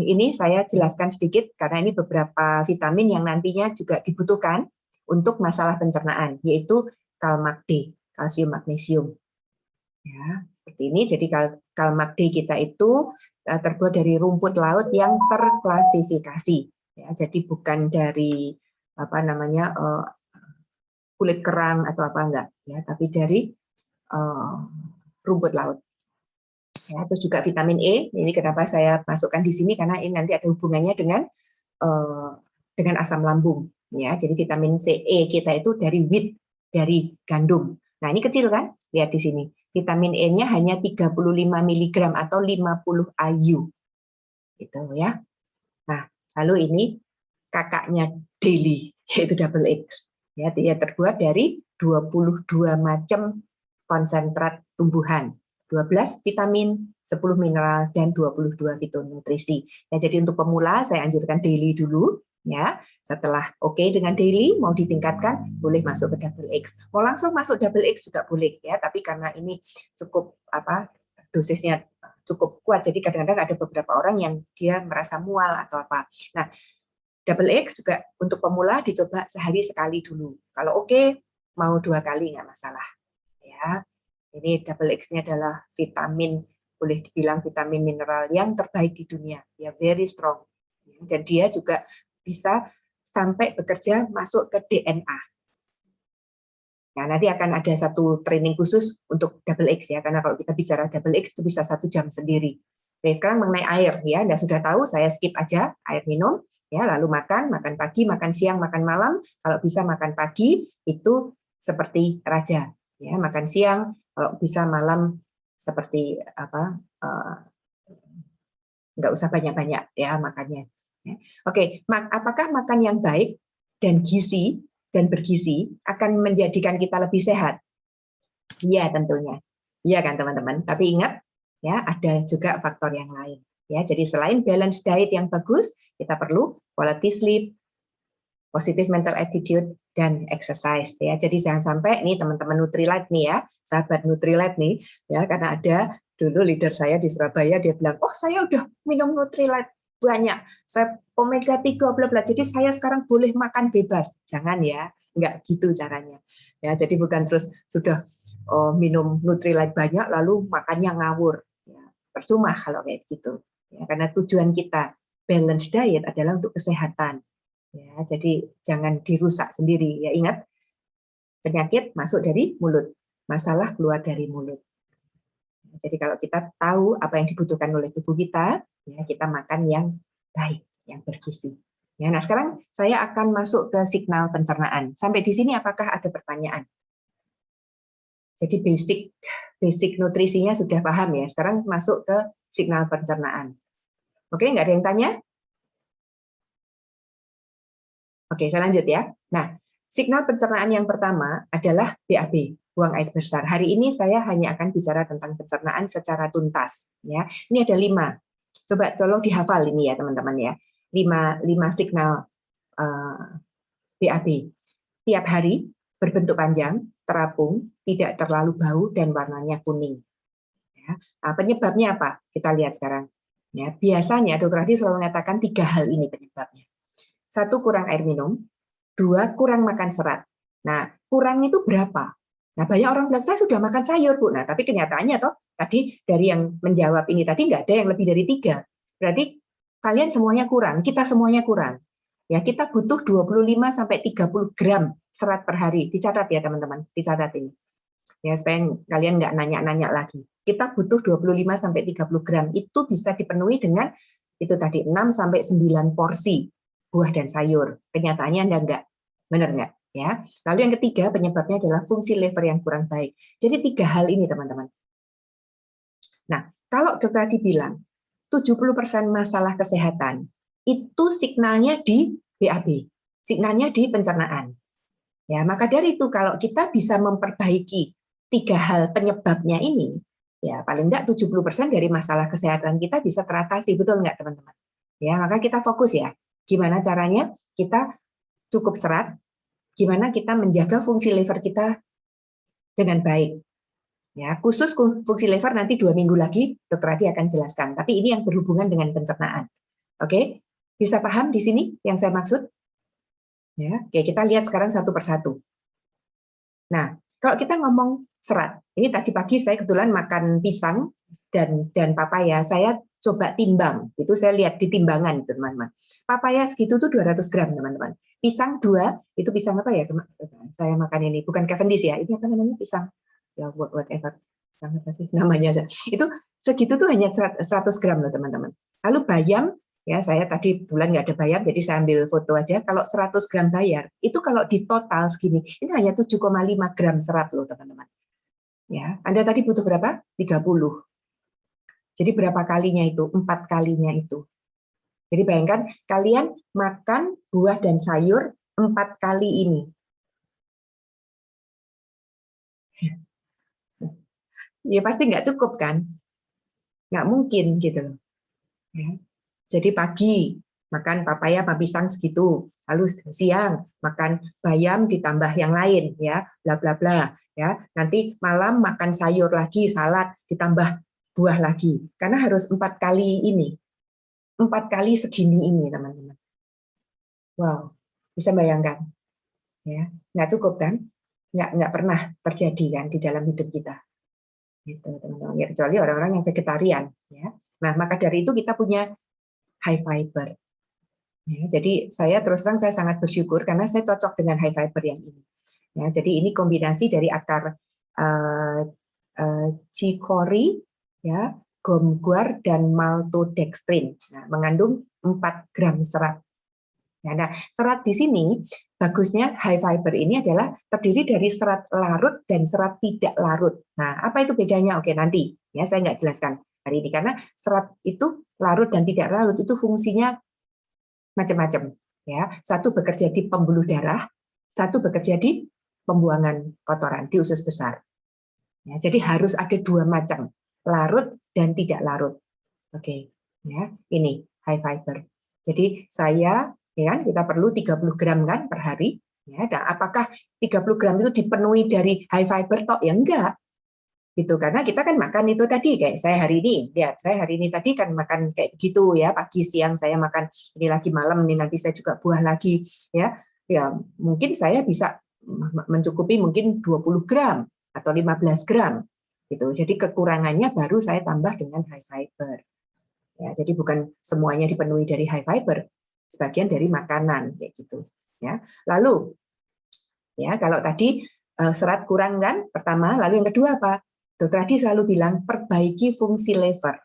ini saya jelaskan sedikit karena ini beberapa vitamin yang nantinya juga dibutuhkan untuk masalah pencernaan, yaitu Kalmak D, kalsium magnesium. Ya, seperti ini. Jadi Kalmak D kita itu terbuat dari rumput laut yang terklasifikasi. Ya, jadi bukan dari apa namanya kulit kerang atau apa enggak ya, tapi dari rumput laut. Ya, terus juga vitamin E, ini kenapa saya masukkan di sini karena ini nanti ada hubungannya dengan asam lambung ya. Jadi vitamin C, E kita itu dari wheat, dari gandum. Nah, ini kecil kan? Lihat di sini. Vitamin E-nya hanya 35 mg atau 50 IU. Gitu ya. Nah, lalu ini kakaknya daily yaitu double X. Ya, dia terbuat dari 22 macam konsentrat tumbuhan, 12 vitamin, 10 mineral dan 22 fitonutrisi. Ya, jadi untuk pemula saya anjurkan daily dulu ya. Setelah oke dengan daily mau ditingkatkan boleh masuk ke double X. Mau langsung masuk double X juga boleh ya, tapi karena ini cukup dosisnya cukup kuat jadi kadang-kadang ada beberapa orang yang dia merasa mual atau apa. Nah, double X juga untuk pemula dicoba sehari sekali dulu. Kalau oke, mau 2 kali nggak masalah. Ya, ini double X-nya adalah vitamin, boleh dibilang vitamin mineral yang terbaik di dunia. Ya, very strong. Dan dia juga bisa sampai bekerja masuk ke DNA. Nah, nanti akan ada satu training khusus untuk double X ya, karena kalau kita bicara double X itu bisa 1 jam sendiri. Oke, sekarang mengenai air ya, Anda sudah tahu, saya skip aja air minum. Ya, lalu makan pagi, makan siang, makan malam. Kalau bisa makan pagi itu seperti raja, ya makan siang. Kalau bisa malam seperti apa? Nggak usah banyak-banyak ya makannya. Oke, apakah makan yang baik dan gizi dan bergizi akan menjadikan kita lebih sehat? Iya tentunya, iya kan teman-teman. Tapi ingat ya ada juga faktor yang lain. Ya, jadi selain balance diet yang bagus, kita perlu quality sleep, positive mental attitude, dan exercise. Ya, jadi jangan sampai nih teman-teman Nutrilite nih ya, sahabat Nutrilite nih, ya karena ada dulu leader saya di Surabaya dia bilang, oh saya udah minum Nutrilite banyak, saya omega 3 bla bla. Jadi saya sekarang boleh makan bebas. Jangan ya, enggak gitu caranya. Ya, jadi bukan terus sudah minum Nutrilite banyak lalu makannya ngawur. Ya, percuma kalau kayak gitu. Ya, karena tujuan kita balance diet adalah untuk kesehatan. Ya, jadi jangan dirusak sendiri. Ya, ingat, penyakit masuk dari mulut, masalah keluar dari mulut. Jadi kalau kita tahu apa yang dibutuhkan oleh tubuh kita, ya kita makan yang baik, yang bergizi. Ya, nah sekarang saya akan masuk ke signal pencernaan. Sampai di sini apakah ada pertanyaan? Jadi basic nutrisinya sudah paham ya. Sekarang masuk ke signal pencernaan. Oke, nggak ada yang tanya? Oke, saya lanjut ya. Nah, signal pencernaan yang pertama adalah BAB, buang air besar. Hari ini saya hanya akan bicara tentang pencernaan secara tuntas. Ya, ini ada 5. Coba tolong dihafal ini ya teman-teman ya. 5 signal BAB. Tiap hari berbentuk panjang, terapung, tidak terlalu bau dan warnanya kuning. Ya. Nah, penyebabnya apa? Kita lihat sekarang. Ya, biasanya Dr. Adi selalu mengatakan 3 hal ini penyebabnya. 1, kurang air minum. 2, kurang makan serat. Nah, kurang itu berapa? Nah, banyak orang bilang, saya sudah makan sayur, Bu. Nah, tapi kenyataannya toh, tadi dari yang menjawab ini tadi nggak ada yang lebih dari 3. Berarti kalian semuanya kurang, kita semuanya kurang. Ya, kita butuh 25 sampai 30 gram serat per hari. Dicatat ya, teman-teman. Dicatat ini. Ya, supaya kalian nggak nanya-nanya lagi. Kita butuh 25 sampai 30 gram. Itu bisa dipenuhi dengan itu tadi 6 sampai 9 porsi buah dan sayur. Kenyataannya Anda enggak. Benar nggak? Ya. Lalu yang ketiga penyebabnya adalah fungsi liver yang kurang baik. Jadi 3 hal ini teman-teman. Nah, kalau dokter tadi bilang 70% masalah kesehatan itu signalnya di BAB, signalnya di pencernaan. Ya, maka dari itu kalau kita bisa memperbaiki 3 hal penyebabnya ini, ya paling enggak 70% dari masalah kesehatan kita bisa teratasi, betul nggak teman-teman? Ya, maka kita fokus ya. Gimana caranya kita cukup serat, gimana kita menjaga fungsi liver kita dengan baik. Ya, khusus fungsi liver nanti 2 minggu lagi Dr. Adi akan jelaskan. Tapi ini yang berhubungan dengan pencernaan. Oke, bisa paham di sini yang saya maksud? Ya, oke, kita lihat sekarang satu persatu. Nah, kalau kita ngomong serat, ini tadi pagi saya kebetulan makan pisang dan papaya. Saya coba timbang, itu saya lihat di timbangan, teman-teman. Papaya segitu tuh 200 gram, teman-teman. Pisang 2, itu pisang apa ya? Saya makan ini, bukan Cavendish ya, ini apa namanya pisang? Ya, whatever. Pisang apa sih namanya? Itu segitu tuh hanya 100 gram loh, teman-teman. Lalu bayam, ya saya tadi bulan nggak ada bayam, jadi saya ambil foto aja. Kalau 100 gram bayar, itu kalau di total segini, ini hanya 7,5 gram serat loh, teman-teman. Ya, Anda tadi butuh berapa? 30. Jadi berapa kalinya itu? 4 kalinya itu. Jadi bayangkan kalian makan buah dan sayur 4 kali ini. Ya pasti nggak cukup kan? Nggak mungkin gitu loh. Ya. Jadi pagi makan papaya sama pisang segitu, lalu siang makan bayam ditambah yang lain ya, bla bla bla ya. Nanti malam makan sayur lagi, salad ditambah buah lagi. Karena harus 4 kali ini. 4 kali segini ini, teman-teman. Wow, bisa bayangkan ya. Nggak cukup kan? Nggak pernah terjadi kan di dalam hidup kita. Gitu, teman-teman. Ya, kecuali orang-orang yang vegetarian ya. Nah, maka dari itu kita punya high fiber. Ya, jadi saya terus terang saya sangat bersyukur karena saya cocok dengan high fiber yang ini. Ya, jadi ini kombinasi dari akar cicori, ya, gom guar dan maltodextrin. Nah, mengandung 4 gram serat. Nah, serat di sini bagusnya high fiber ini adalah terdiri dari serat larut dan serat tidak larut. Nah, apa itu bedanya? Oke, nanti ya saya nggak jelaskan hari ini karena serat itu larut dan tidak larut itu fungsinya macam-macam. Ya, satu bekerja di pembuluh darah, satu bekerja di pembuangan kotoran di usus besar. Ya, jadi harus ada 2 macam, larut dan tidak larut. Oke, ya ini high fiber. Jadi saya ya kan kita perlu 30 gram kan per hari. Ya, dan apakah 30 gram itu dipenuhi dari high fiber toh? Ya enggak. gitu. Karena kita kan makan itu tadi, kayak saya hari ini, lihat saya hari ini tadi kan makan kayak gitu ya, pagi siang saya makan, ini lagi malam, ini nanti saya juga buah lagi ya. Ya mungkin saya bisa mencukupi mungkin 20 gram atau 15 gram gitu. Jadi kekurangannya baru saya tambah dengan high fiber. Ya, jadi bukan semuanya dipenuhi dari high fiber, sebagian dari makanan kayak gitu ya. Lalu ya kalau tadi serat kurang kan pertama, lalu yang kedua apa? Dokter Adi selalu bilang perbaiki fungsi liver.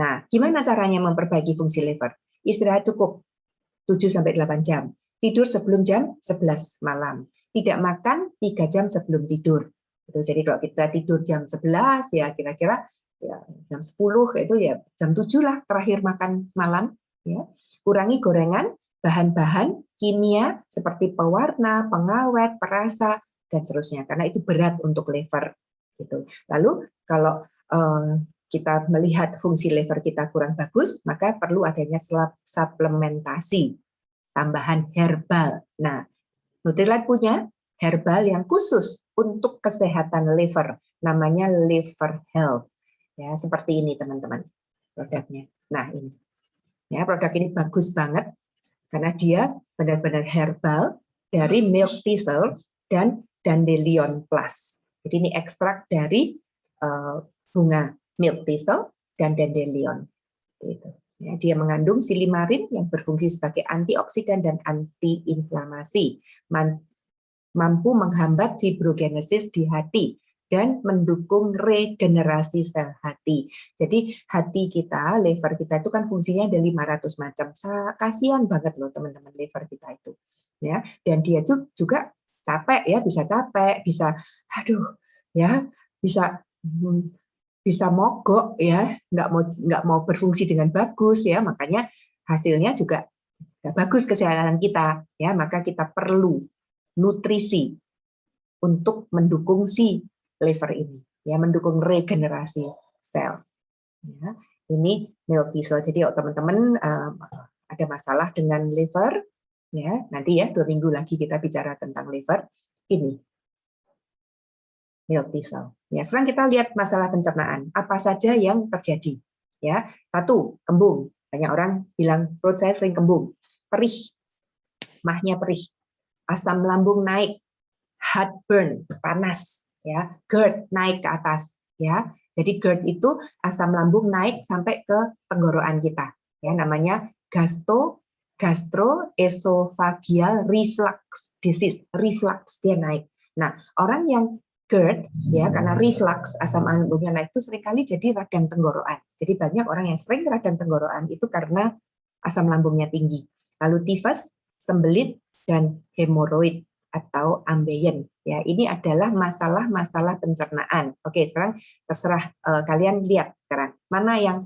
Nah, gimana caranya memperbaiki fungsi liver? Istirahat cukup 7-8 jam. Tidur sebelum jam 11 malam. Tidak makan 3 jam sebelum tidur. Jadi kalau kita tidur jam 11 ya kira-kira ya, jam 10 itu ya jam 7 lah terakhir makan malam. Ya. Kurangi gorengan, bahan-bahan kimia seperti pewarna, pengawet, perasa, dan seterusnya. Karena itu berat untuk liver. Gitu. Lalu kalau kita melihat fungsi liver kita kurang bagus, maka perlu adanya suplementasi tambahan herbal. Nah, Nutrilite punya herbal yang khusus untuk kesehatan liver, namanya Liver Health. Ya, seperti ini teman-teman produknya. Nah, ini. Ya, produk ini bagus banget karena dia benar-benar herbal dari milk thistle dan dandelion plus. Jadi ini ekstrak dari bunga milk thistle dan dandelion. Gitu. Ya, dia mengandung silimarin yang berfungsi sebagai antioksidan dan antiinflamasi, mampu menghambat fibrogenesis di hati dan mendukung regenerasi sel hati. Jadi hati kita, liver kita itu kan fungsinya ada 500 macam. Kasihan banget loh teman-teman liver kita itu. Ya, dan dia juga capek ya, bisa capek, bisa aduh ya, bisa mogok ya, nggak mau berfungsi dengan bagus ya, makanya hasilnya juga nggak bagus kesehatan kita ya, maka kita perlu nutrisi untuk mendukung si liver ini ya, mendukung regenerasi sel ya. Ini milk thistle. Jadi teman-teman ada masalah dengan liver ya, nanti ya 2 minggu lagi kita bicara tentang liver, ini milk thistle. Ya, sekarang kita lihat masalah pencernaan. Apa saja yang terjadi? Ya, 1, kembung. Banyak orang bilang perut saya sering kembung, perih, mahnya perih, asam lambung naik, heartburn, panas, ya, GERD naik ke atas, ya. Jadi GERD itu asam lambung naik sampai ke tenggorokan kita, ya, namanya gastroesophageal reflux disease, reflux dia naik. Nah, orang yang GERD ya karena reflux asam lambungnya naik itu seringkali jadi radang tenggorokan. Jadi banyak orang yang sering radang tenggorokan itu karena asam lambungnya tinggi. Lalu tifus, sembelit, dan hemoroid atau ambeien. Ya, ini adalah masalah-masalah pencernaan. Oke, sekarang terserah kalian lihat sekarang mana yang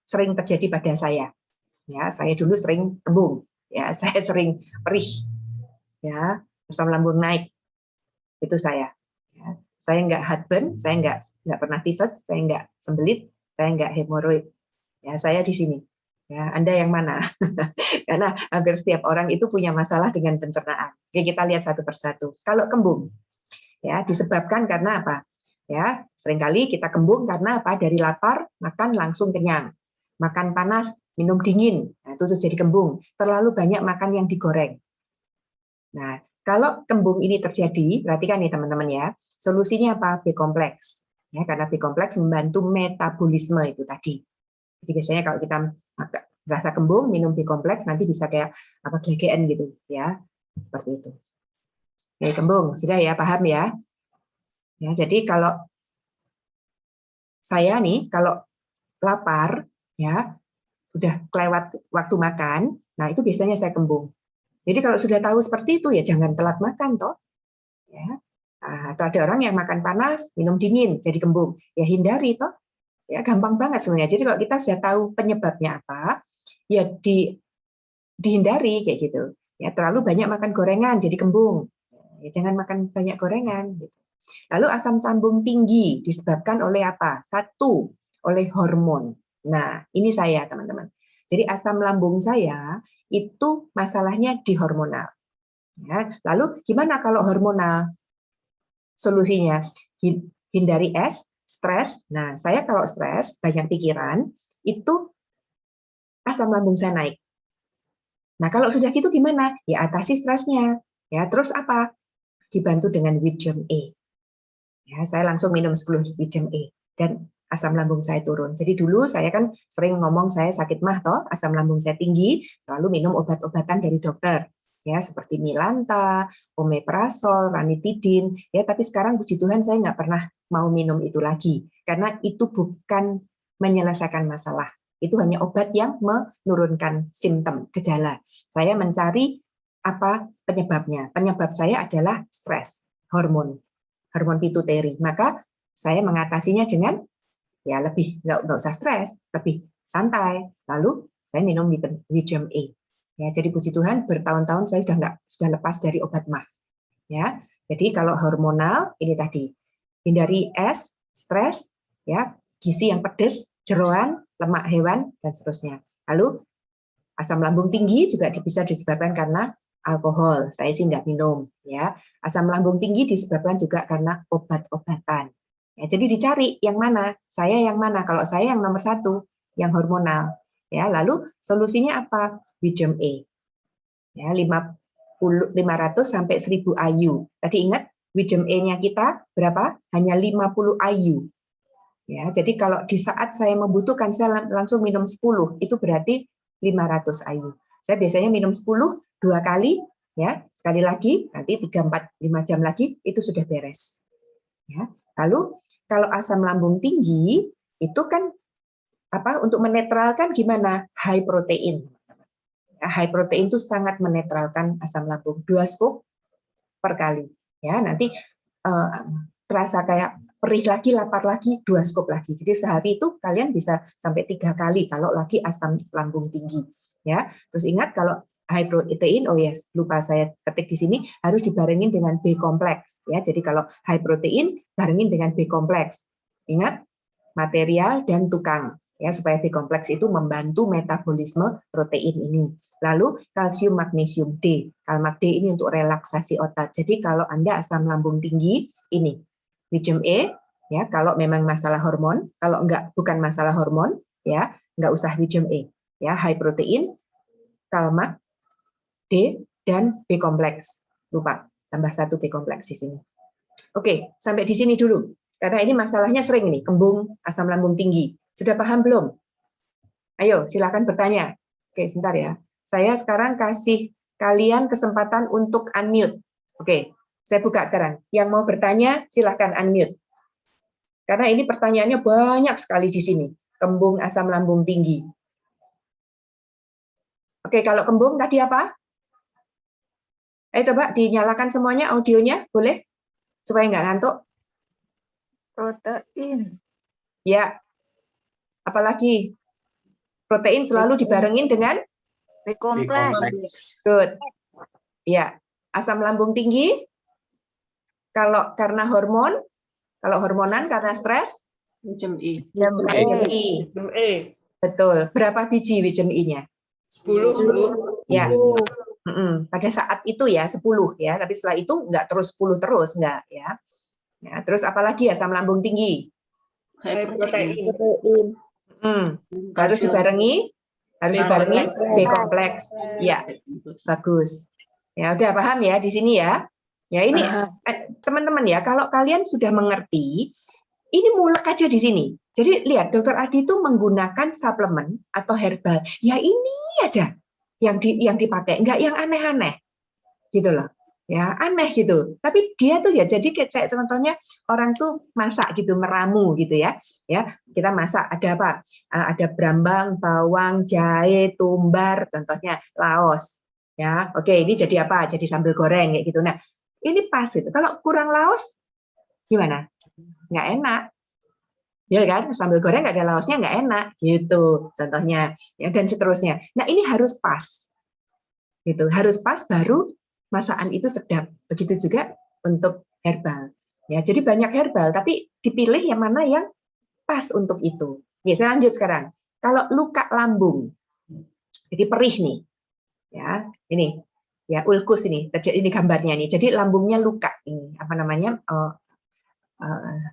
sering terjadi pada saya. Ya, saya dulu sering kembung. Ya, saya sering perih. Ya, asam lambung naik. Itu saya. Ya, saya nggak heartburn, saya nggak pernah tifus, saya nggak sembelit, saya nggak hemoroid. Ya, saya di sini. Ya, Anda yang mana? Karena hampir setiap orang itu punya masalah dengan pencernaan. Oke, kita lihat satu persatu. Kalau kembung, ya disebabkan karena apa? Ya, seringkali kita kembung karena apa? Dari lapar, makan langsung kenyang. Makan panas, minum dingin, nah, itu jadi kembung. Terlalu banyak makan yang digoreng. Nah, kalau kembung ini terjadi, perhatikan nih teman-teman ya, solusinya apa? B kompleks. Ya, karena B kompleks membantu metabolisme itu tadi. Jadi biasanya kalau kita rasa kembung, minum B kompleks, nanti bisa kayak apa GGN gitu, ya, seperti itu. Oke, kembung, sudah ya, paham ya? Ya, jadi kalau saya nih, kalau lapar, ya, udah kelewat waktu makan, nah itu biasanya saya kembung. Jadi kalau sudah tahu seperti itu, ya jangan telat makan, toh. Ya. Atau ada orang yang makan panas, minum dingin, jadi kembung. Ya hindari, toh. Ya gampang banget sebenarnya. Jadi kalau kita sudah tahu penyebabnya apa, ya dihindari kayak gitu. Ya terlalu banyak makan gorengan jadi kembung. Ya, jangan makan banyak gorengan. Gitu. Lalu asam lambung tinggi disebabkan oleh apa? 1, oleh hormon. Nah ini saya teman-teman. Jadi asam lambung saya itu masalahnya di hormonal. Ya, lalu gimana kalau hormonal? Solusinya hindari es, stres. Nah, saya kalau stres, banyak pikiran, itu asam lambung saya naik. Nah, kalau sudah gitu gimana? Ya atasi stresnya. Ya, terus apa? Dibantu dengan Wisdom E. Ya, saya langsung minum 10 Wisdom E dan asam lambung saya turun. Jadi dulu saya kan sering ngomong saya sakit mah toh, asam lambung saya tinggi, lalu minum obat-obatan dari dokter. Ya, seperti Milanta, omeprazol, ranitidin. Ya, tapi sekarang puji Tuhan saya nggak pernah mau minum itu lagi karena itu bukan menyelesaikan masalah. Itu hanya obat yang menurunkan simptom, gejala. Saya mencari apa penyebabnya. Penyebab saya adalah stres, hormon pituitari. Maka saya mengatasinya dengan ya lebih nggak usah stres, lebih santai. Lalu saya minum Wisdom E. Ya, jadi puji Tuhan bertahun-tahun saya sudah lepas dari obat mah. Ya, jadi kalau hormonal ini tadi hindari es, stres, ya, gizi yang pedas, jeroan, lemak hewan dan seterusnya. Lalu asam lambung tinggi juga bisa disebabkan karena alkohol. Saya sih nggak minum, ya. Asam lambung tinggi disebabkan juga karena obat-obatan. Ya, jadi dicari yang mana. Saya yang mana? Kalau saya yang nomor 1, yang hormonal. Ya, lalu solusinya apa? Wisdom E. Ya, 500 sampai 1000 IU. Tadi ingat Wisdom E-nya kita berapa? Hanya 50 IU. Ya, jadi kalau di saat saya membutuhkan saya langsung minum 10, itu berarti 500 IU. Saya biasanya minum 10 2 kali, ya, sekali lagi nanti 3, 4, 5 jam lagi itu sudah beres. Ya. Lalu kalau asam lambung tinggi itu kan apa untuk menetralkan gimana? High protein. Ya, high protein itu sangat menetralkan asam lambung. 2 scoop per kali. Ya, nanti terasa kayak perih lagi, lapar lagi, 2 scoop lagi. Jadi sehari itu kalian bisa sampai 3 kali kalau lagi asam lambung tinggi. Ya, terus ingat kalau high protein, oh yes, lupa saya ketik di sini harus dibarengin dengan B kompleks. Ya, jadi kalau high protein barengin dengan B kompleks. Ingat material dan tukang. Ya, supaya B kompleks itu membantu metabolisme protein ini. Lalu kalsium, magnesium, D. Kalmak D ini untuk relaksasi otot. Jadi kalau Anda asam lambung tinggi, ini Wisdom E, ya kalau memang masalah hormon. Kalau enggak bukan masalah hormon, ya enggak usah Wisdom E. Ya high protein, kalmak D dan B kompleks. Lupa tambah 1 B kompleks di sini. Oke, sampai di sini dulu. Karena ini masalahnya sering nih, kembung, asam lambung tinggi. Sudah paham belum? Ayo, silakan bertanya. Oke, sebentar ya. Saya sekarang kasih kalian kesempatan untuk unmute. Oke, saya buka sekarang. Yang mau bertanya, silakan unmute. Karena ini pertanyaannya banyak sekali di sini. Kembung, asam lambung tinggi. Oke, kalau kembung tadi apa? Ayo coba dinyalakan semuanya audionya, boleh? Supaya nggak ngantuk. Protein. Ya. Apalagi? Protein selalu dibarengin dengan? B kompleks. Good. Ya. Asam lambung tinggi? Kalau karena hormon? Kalau hormonan karena stres? Wisdom E. Wisdom E. Betul. Berapa biji Wisdom E-nya? 10. Ya. Pada saat itu ya 10 ya, tapi setelah itu enggak terus 10 terus, enggak ya. Ya, terus apalagi asam lambung tinggi? High protein. Harus dibarengi B kompleks. Ya, bagus. Ya udah paham ya di sini ya. Ya ini teman-teman ya, kalau kalian sudah mengerti, ini mulek aja di sini. Jadi lihat Dokter Adi itu menggunakan suplemen atau herbal. Ya ini aja yang dipakai, enggak yang aneh-aneh. Gitu loh. Ya, aneh gitu. Tapi dia tuh ya jadi kayak contohnya orang tuh masak gitu, meramu gitu ya. Ya, kita masak ada apa? Ada brambang, bawang, jahe, tumbar, contohnya laos. Ya, oke, ini jadi apa? Jadi sambal goreng kayak gitu. Nah, ini pas itu. Kalau kurang laos gimana? Nggak enak. Ya kan, sambal goreng nggak ada laosnya nggak enak gitu contohnya ya, dan seterusnya. Nah ini harus pas gitu, harus pas baru masakan itu sedap. Begitu juga untuk herbal ya, jadi banyak herbal tapi dipilih yang mana yang pas untuk itu. Ya, saya lanjut sekarang. Kalau luka lambung jadi perih nih ya, ini ya ulkus ini gambarnya nih, jadi lambungnya luka ini apa namanya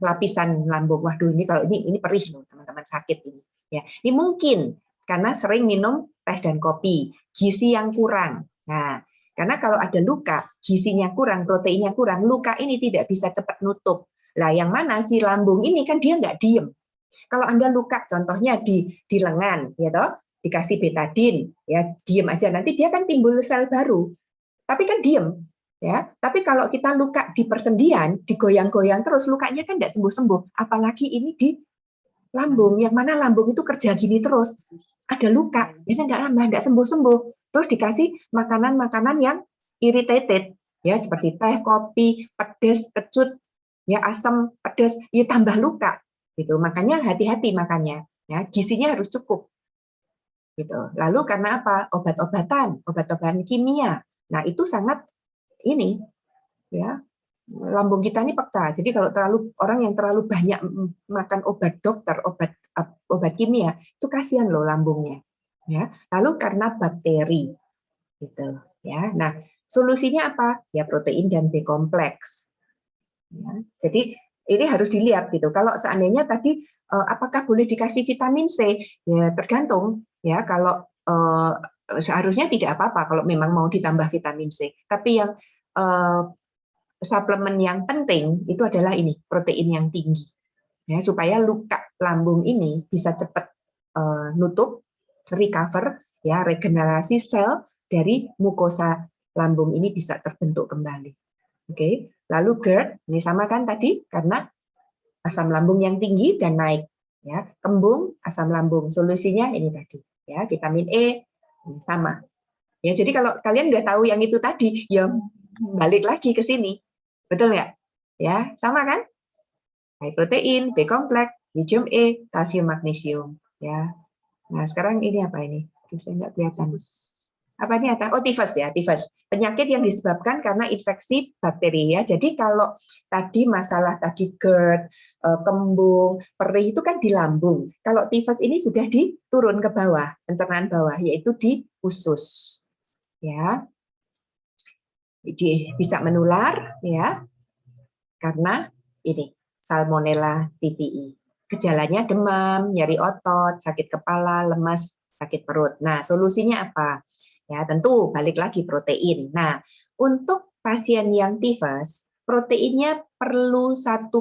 lapisan lambung. Waduh, ini kalau ini perih loh teman-teman, sakit ini. Ya, ini mungkin karena sering minum teh dan kopi, gizi yang kurang. Nah, karena kalau ada luka, gizinya kurang, proteinnya kurang, luka ini tidak bisa cepat nutup. Lah, yang mana si lambung ini kan dia nggak diem. Kalau Anda luka, contohnya di lengan, ya toh, dikasih betadin, ya diem aja, nanti dia kan timbul sel baru, tapi kan diem, ya. Tapi kalau kita luka di persendian, digoyang-goyang terus, lukanya kan tidak sembuh-sembuh. Apalagi ini di lambung, yang mana lambung itu kerja gini terus, ada luka, ya kan nggak sembuh-sembuh. Terus dikasih makanan-makanan yang irritated, ya seperti teh, kopi, pedas, kecut, ya asam, pedas, ya tambah luka, gitu. Makanya hati-hati makannya, ya gizinya harus cukup, gitu. Lalu karena apa? Obat-obatan kimia, nah itu sangat ini, ya lambung kita ini peka. Jadi kalau orang yang terlalu banyak makan obat dokter, obat kimia, itu kasihan loh lambungnya. Ya, lalu karena bakteri, gitu. Ya, nah solusinya apa? Ya protein dan B kompleks. Ya, jadi ini harus dilihat gitu. Kalau seandainya tadi apakah boleh dikasih vitamin C? Ya tergantung. Ya kalau seharusnya tidak apa-apa kalau memang mau ditambah vitamin C. Tapi yang suplemen yang penting itu adalah ini protein yang tinggi, ya supaya luka lambung ini bisa cepat nutup, recover, ya regenerasi sel dari mukosa lambung ini bisa terbentuk kembali. Oke, lalu GERD ini sama kan tadi karena asam lambung yang tinggi dan naik, ya kembung asam lambung, solusinya ini tadi, ya vitamin E ini sama. Ya jadi kalau kalian udah tahu yang itu tadi, ya balik lagi ke sini. Betul nggak? Ya, sama kan? High protein, B kompleks, lithium E, kalsium, magnesium. Ya. Nah, sekarang ini apa ini? Saya nggak kelihatan. Apa ini? Oh, tifus ya, tifus. Penyakit yang disebabkan karena infeksi bakteri ya. Jadi kalau tadi masalah tadi GERD, kembung, perih itu kan di lambung. Kalau tifus ini sudah diturun ke bawah, pencernaan bawah, yaitu di usus. Ya. Bisa menular ya karena ini Salmonella typhi. Gejalanya demam, nyeri otot, sakit kepala, lemas, sakit perut. Nah, solusinya apa? Ya, tentu balik lagi protein. Nah, untuk pasien yang tifus, proteinnya perlu 1,2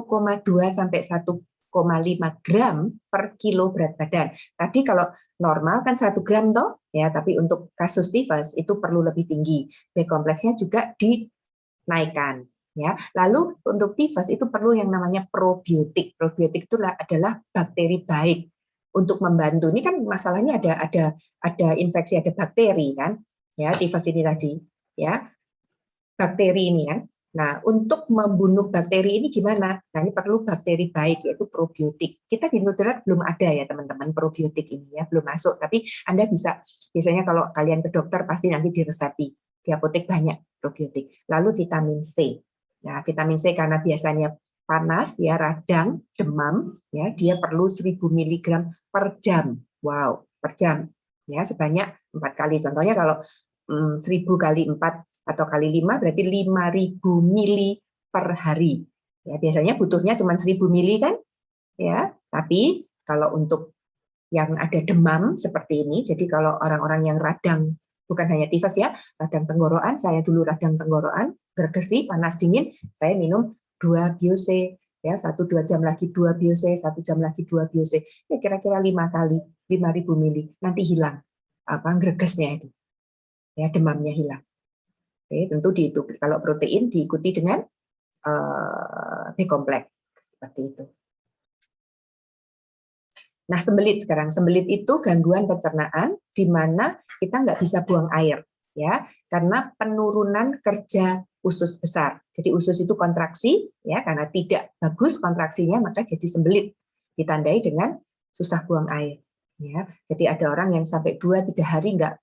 sampai 1,5 gram per kilo berat badan. Tadi kalau normal kan 1 gram toh, ya, tapi untuk kasus tifus itu perlu lebih tinggi. B kompleksnya juga dinaikkan. Ya, lalu untuk tifus itu perlu yang namanya probiotik. Probiotik itu adalah bakteri baik untuk membantu. Ini kan masalahnya ada infeksi, ada bakteri kan? Ya, tifus ini tadi, ya bakteri ini kan. Nah, untuk membunuh bakteri ini gimana? Nah, ini perlu bakteri baik yaitu probiotik. Kita di Nutrilite belum ada ya teman-teman probiotik ini ya, belum masuk. Tapi Anda bisa, biasanya kalau kalian ke dokter pasti nanti diresepi. Di apotek banyak probiotik. Lalu vitamin C. Nah, vitamin C karena biasanya panas, ya radang, demam, ya dia perlu 1000 mg per jam. Wow, per jam. Ya, sebanyak 4 kali. Contohnya kalau 1000 kali 4 atau kali 5 berarti 5000 mili per hari. Ya, biasanya butuhnya cuma 1000 mili kan? Ya, tapi kalau untuk yang ada demam seperti ini, jadi kalau orang-orang yang radang, bukan hanya tifus ya, radang tenggorokan, saya dulu radang tenggorokan, bergesi, panas dingin, saya minum 2 biose, ya 1-2 jam lagi 2 biose, 1 jam lagi 2 biose, ya kira-kira 5 kali 5000 mili, nanti hilang apa gregesnya itu, ya demamnya hilang. Oke, tentu kalau protein diikuti dengan B kompleks seperti itu. Nah, sembelit sekarang. Sembelit itu gangguan pencernaan di mana kita nggak bisa buang air, ya, karena penurunan kerja usus besar. Jadi usus itu kontraksi, ya, karena tidak bagus kontraksinya maka jadi sembelit. Ditandai dengan susah buang air, ya. Jadi ada orang yang sampai 2-3 hari nggak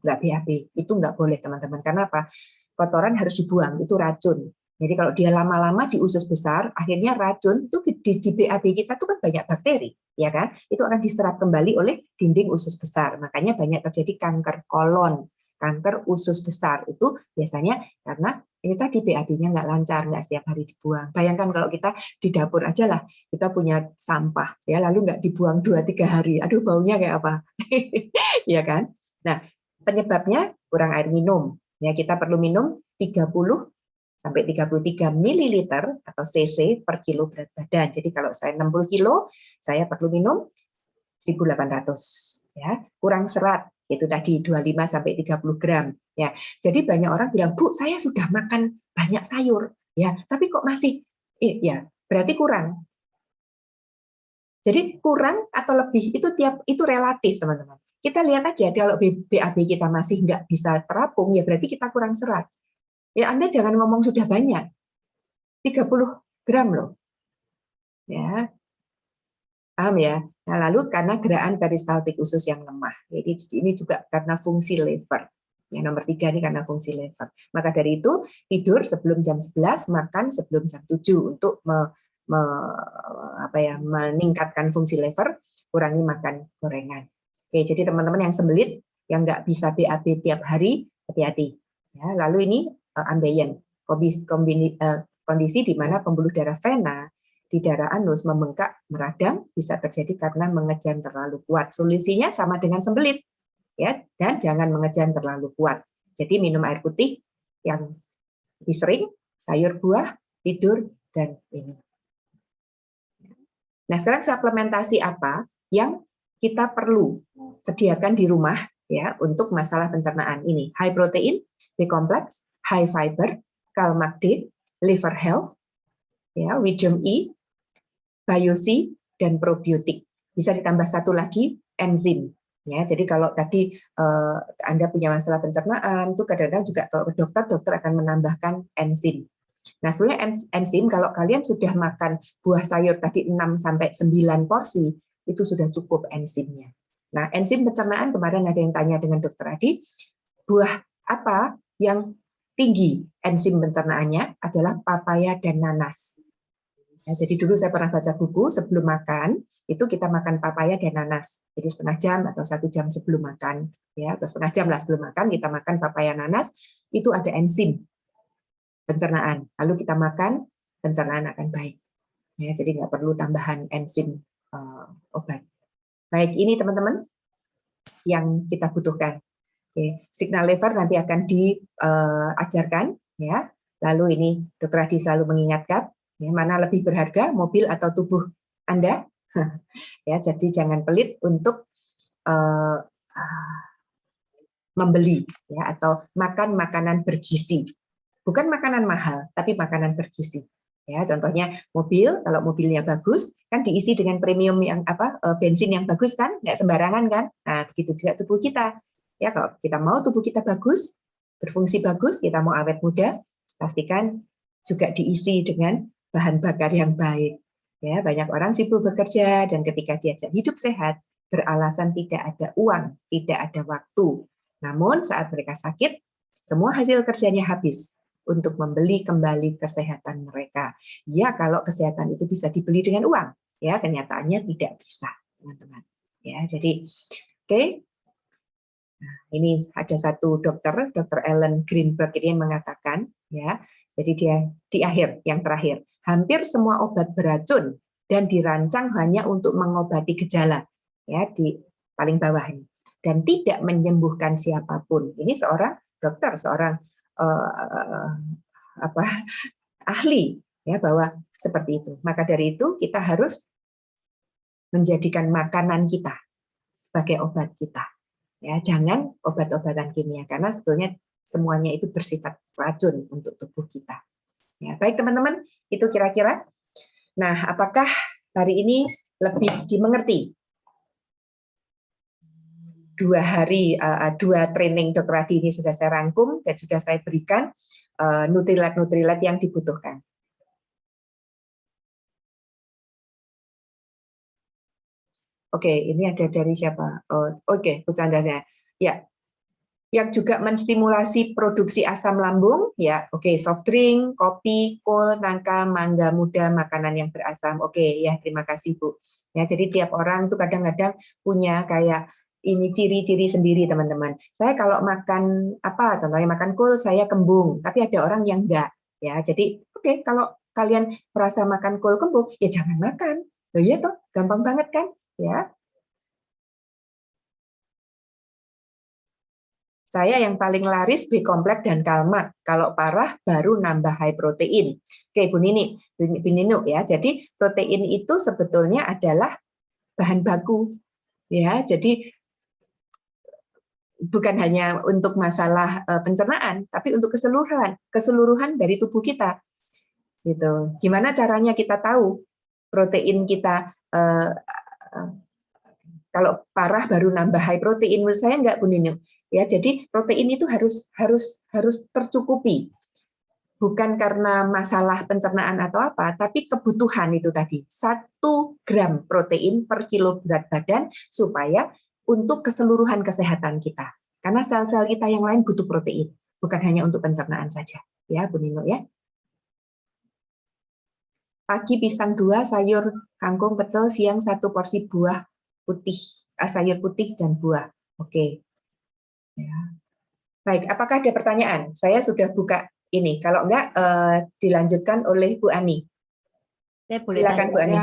BAB, itu nggak boleh teman-teman. Karena apa? Kotoran harus dibuang, itu racun. Jadi kalau dia lama-lama di usus besar, akhirnya racun itu di BAB kita tuh kan banyak bakteri, ya kan? Itu akan diserap kembali oleh dinding usus besar. Makanya banyak terjadi kanker kolon. kanker usus besar itu biasanya karena ini tadi BAB-nya nggak lancar, nggak setiap hari dibuang. Bayangkan kalau kita di dapur aja lah, kita punya sampah, ya lalu nggak dibuang 2-3 hari, aduh baunya kayak apa, ya kan? Nah, penyebabnya kurang air minum. Ya, kita perlu minum 30 sampai 33 ml atau cc per kilo berat badan. Jadi kalau saya 60 kilo, saya perlu minum 1.800. Ya, kurang serat itu tadi 25 sampai 30 gram. Ya, jadi banyak orang bilang, Bu, saya sudah makan banyak sayur, ya, tapi kok masih, ya, berarti kurang. Jadi kurang atau lebih itu relatif, teman-teman. Kita lihat aja kalau BAB kita masih nggak bisa terapung, ya berarti kita kurang serat. Ya, Anda jangan ngomong sudah banyak, 30 gram loh. Ya, paham ya? Nah, lalu karena gerakan peristaltik usus yang lemah. Jadi ini juga karena fungsi lever. Yang nomor 3 ini karena fungsi lever. Maka dari itu tidur sebelum jam 11, makan sebelum jam 7 untuk meningkatkan fungsi lever, kurangi makan gorengan. Oke, jadi teman-teman yang sembelit, yang nggak bisa BAB tiap hari, hati-hati. Ya, lalu ini ambeien, kondisi di mana pembuluh darah vena di daerah anus membengkak, meradang, bisa terjadi karena mengejan terlalu kuat. Solusinya sama dengan sembelit, ya, dan jangan mengejan terlalu kuat. Jadi minum air putih yang lebih sering, sayur buah, tidur, dan ini. Nah, sekarang suplementasi apa yang kita perlu sediakan di rumah ya untuk masalah pencernaan ini? High protein, B complex, high fiber, Calmac D, liver health, ya, Wisdom E, Biosi, dan probiotik. Bisa ditambah satu lagi, enzim. Ya, jadi kalau tadi Anda punya masalah pencernaan, itu kadang-kadang juga kalau ke dokter akan menambahkan enzim. Nah, sebenarnya enzim kalau kalian sudah makan buah sayur tadi 6-9 porsi, itu sudah cukup enzimnya. Nah, enzim pencernaan kemarin ada yang tanya dengan dokter Adi, buah apa yang tinggi enzim pencernaannya adalah papaya dan nanas. Ya, jadi dulu saya pernah baca buku sebelum makan itu kita makan papaya dan nanas. Jadi setengah jam atau 1 jam sebelum makan, ya atau setengah jam lah sebelum makan kita makan papaya nanas itu ada enzim pencernaan. Lalu kita makan pencernaan akan baik. Ya, jadi nggak perlu tambahan enzim obat. Baik ini teman-teman yang kita butuhkan. Oke, signal lever nanti akan diajarkan, ya. Lalu ini Dr. Adi selalu mengingatkan. Ya, mana lebih berharga, mobil atau tubuh Anda? Ya, jadi jangan pelit untuk membeli, ya, atau makan makanan bergizi. Bukan makanan mahal, tapi makanan bergizi. Ya, contohnya mobil, kalau mobilnya bagus, kan diisi dengan premium yang bensin yang bagus kan, nggak sembarangan kan. Nah, begitu juga tubuh kita. Ya, kalau kita mau tubuh kita bagus, berfungsi bagus, kita mau awet muda, pastikan juga diisi dengan bahan bakar yang baik. Ya, banyak orang sibuk bekerja dan ketika diajak hidup sehat beralasan tidak ada uang, tidak ada waktu. Namun saat mereka sakit, semua hasil kerjanya habis untuk membeli kembali kesehatan mereka. Ya, kalau kesehatan itu bisa dibeli dengan uang, ya kenyataannya tidak bisa, teman-teman. Ya, jadi oke. Nah, ini ada satu dokter, Dr. Ellen Greenberg ini yang mengatakan, ya, jadi dia di akhir, yang terakhir, hampir semua obat beracun dan dirancang hanya untuk mengobati gejala, ya di paling bawah ini, dan tidak menyembuhkan siapapun. Ini seorang dokter, seorang ahli, ya bahwa seperti itu. Maka dari itu kita harus menjadikan makanan kita sebagai obat kita. Ya, jangan obat-obatan kimia karena sebetulnya semuanya itu bersifat racun untuk tubuh kita. Ya, baik teman-teman, itu kira-kira. Nah, apakah hari ini lebih dimengerti? 2 hari, 2 training Dr. Adi ini sudah saya rangkum dan sudah saya berikan nutrilat yang dibutuhkan. Oke, ini ada dari siapa? Oke, bercandanya. Ya, yang juga menstimulasi produksi asam lambung, ya, oke, soft drink, kopi, kol, nangka, mangga muda, makanan yang berasam. Oke, ya, terima kasih Bu. Ya, jadi tiap orang tuh kadang-kadang punya kayak ini ciri-ciri sendiri teman-teman. Saya kalau makan apa, contohnya makan kol, saya kembung, tapi ada orang yang enggak, ya. Jadi oke, kalau kalian merasa makan kol kembung, ya jangan makan. Loh iya toh, gampang banget kan, ya. Saya yang paling laris B kompleks dan Kalmat. Kalau parah baru nambah high protein. Oke, Bu Nino ya. Jadi protein itu sebetulnya adalah bahan baku, ya. Jadi bukan hanya untuk masalah pencernaan, tapi untuk keseluruhan dari tubuh kita. Gitu. Gimana caranya kita tahu protein kita kalau parah baru nambah high protein? Menurut saya enggak, Bu Nino. Ya, jadi protein itu harus tercukupi. Bukan karena masalah pencernaan atau apa, tapi kebutuhan itu tadi. 1 gram protein per kilo berat badan supaya untuk keseluruhan kesehatan kita. Karena sel-sel kita yang lain butuh protein, bukan hanya untuk pencernaan saja. Ya, Bu Nino ya. Pagi pisang 2, sayur kangkung pecel, siang 1 porsi buah putih, sayur putih dan buah. Oke. Ya. Baik, apakah ada pertanyaan? Saya sudah buka ini. Kalau enggak, dilanjutkan oleh Bu Ani. Silakan Bu Ani.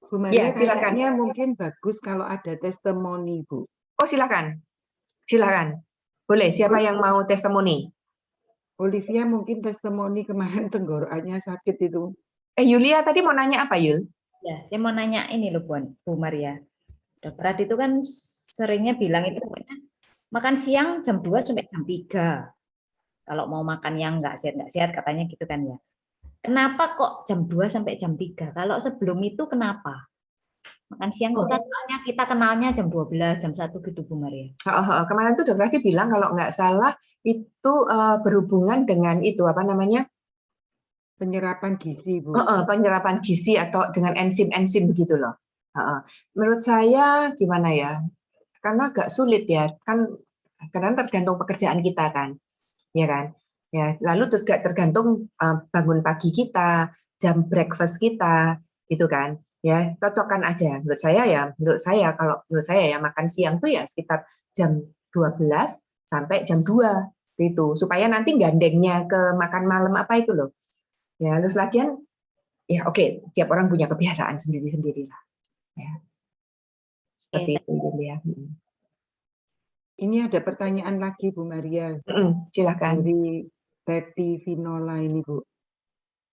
Bu Maria, Ya, silakan. kayaknya mungkin bagus kalau ada testimoni, Bu. Oh, silakan. Silakan. Boleh, siapa yang mau testimoni? Olivia mungkin testimoni kemarin tenggorokannya sakit itu. Yulia tadi mau nanya apa, Yul? Ya, saya mau nanya ini loh, Bu Maria. Dokter Adi itu kan seringnya bilang itu pokoknya makan siang jam 2 sampai jam 3. Kalau mau makan yang nggak sehat katanya gitu kan ya. Kenapa kok jam 2 sampai jam 3? Kalau sebelum itu kenapa? Makan siang itu kan kita kenalnya jam 12, jam 1 gitu, Bu Maria. Kemarin tuh Dokter Adi bilang kalau nggak salah itu berhubungan dengan itu apa namanya? Penyerapan gizi, Bu. Penyerapan gizi atau dengan enzim-enzim begitu loh. Menurut saya gimana ya? Karena agak sulit ya, kan karena tergantung pekerjaan kita kan, ya kan? Ya, lalu juga tergantung bangun pagi kita, jam breakfast kita, gitu kan? Ya, cocokkan aja. Menurut saya kalau menurut saya ya makan siang tuh ya sekitar jam 12 sampai jam 2 itu, supaya nanti gandengnya ke makan malam apa itu loh. Ya, terus lagian ya oke, tiap orang punya kebiasaan sendiri-sendiri lah. Ya. Seperti itu ya. Ini ada pertanyaan lagi, Bu Maria. Silakan. Dari Teti Vinola ini, Bu.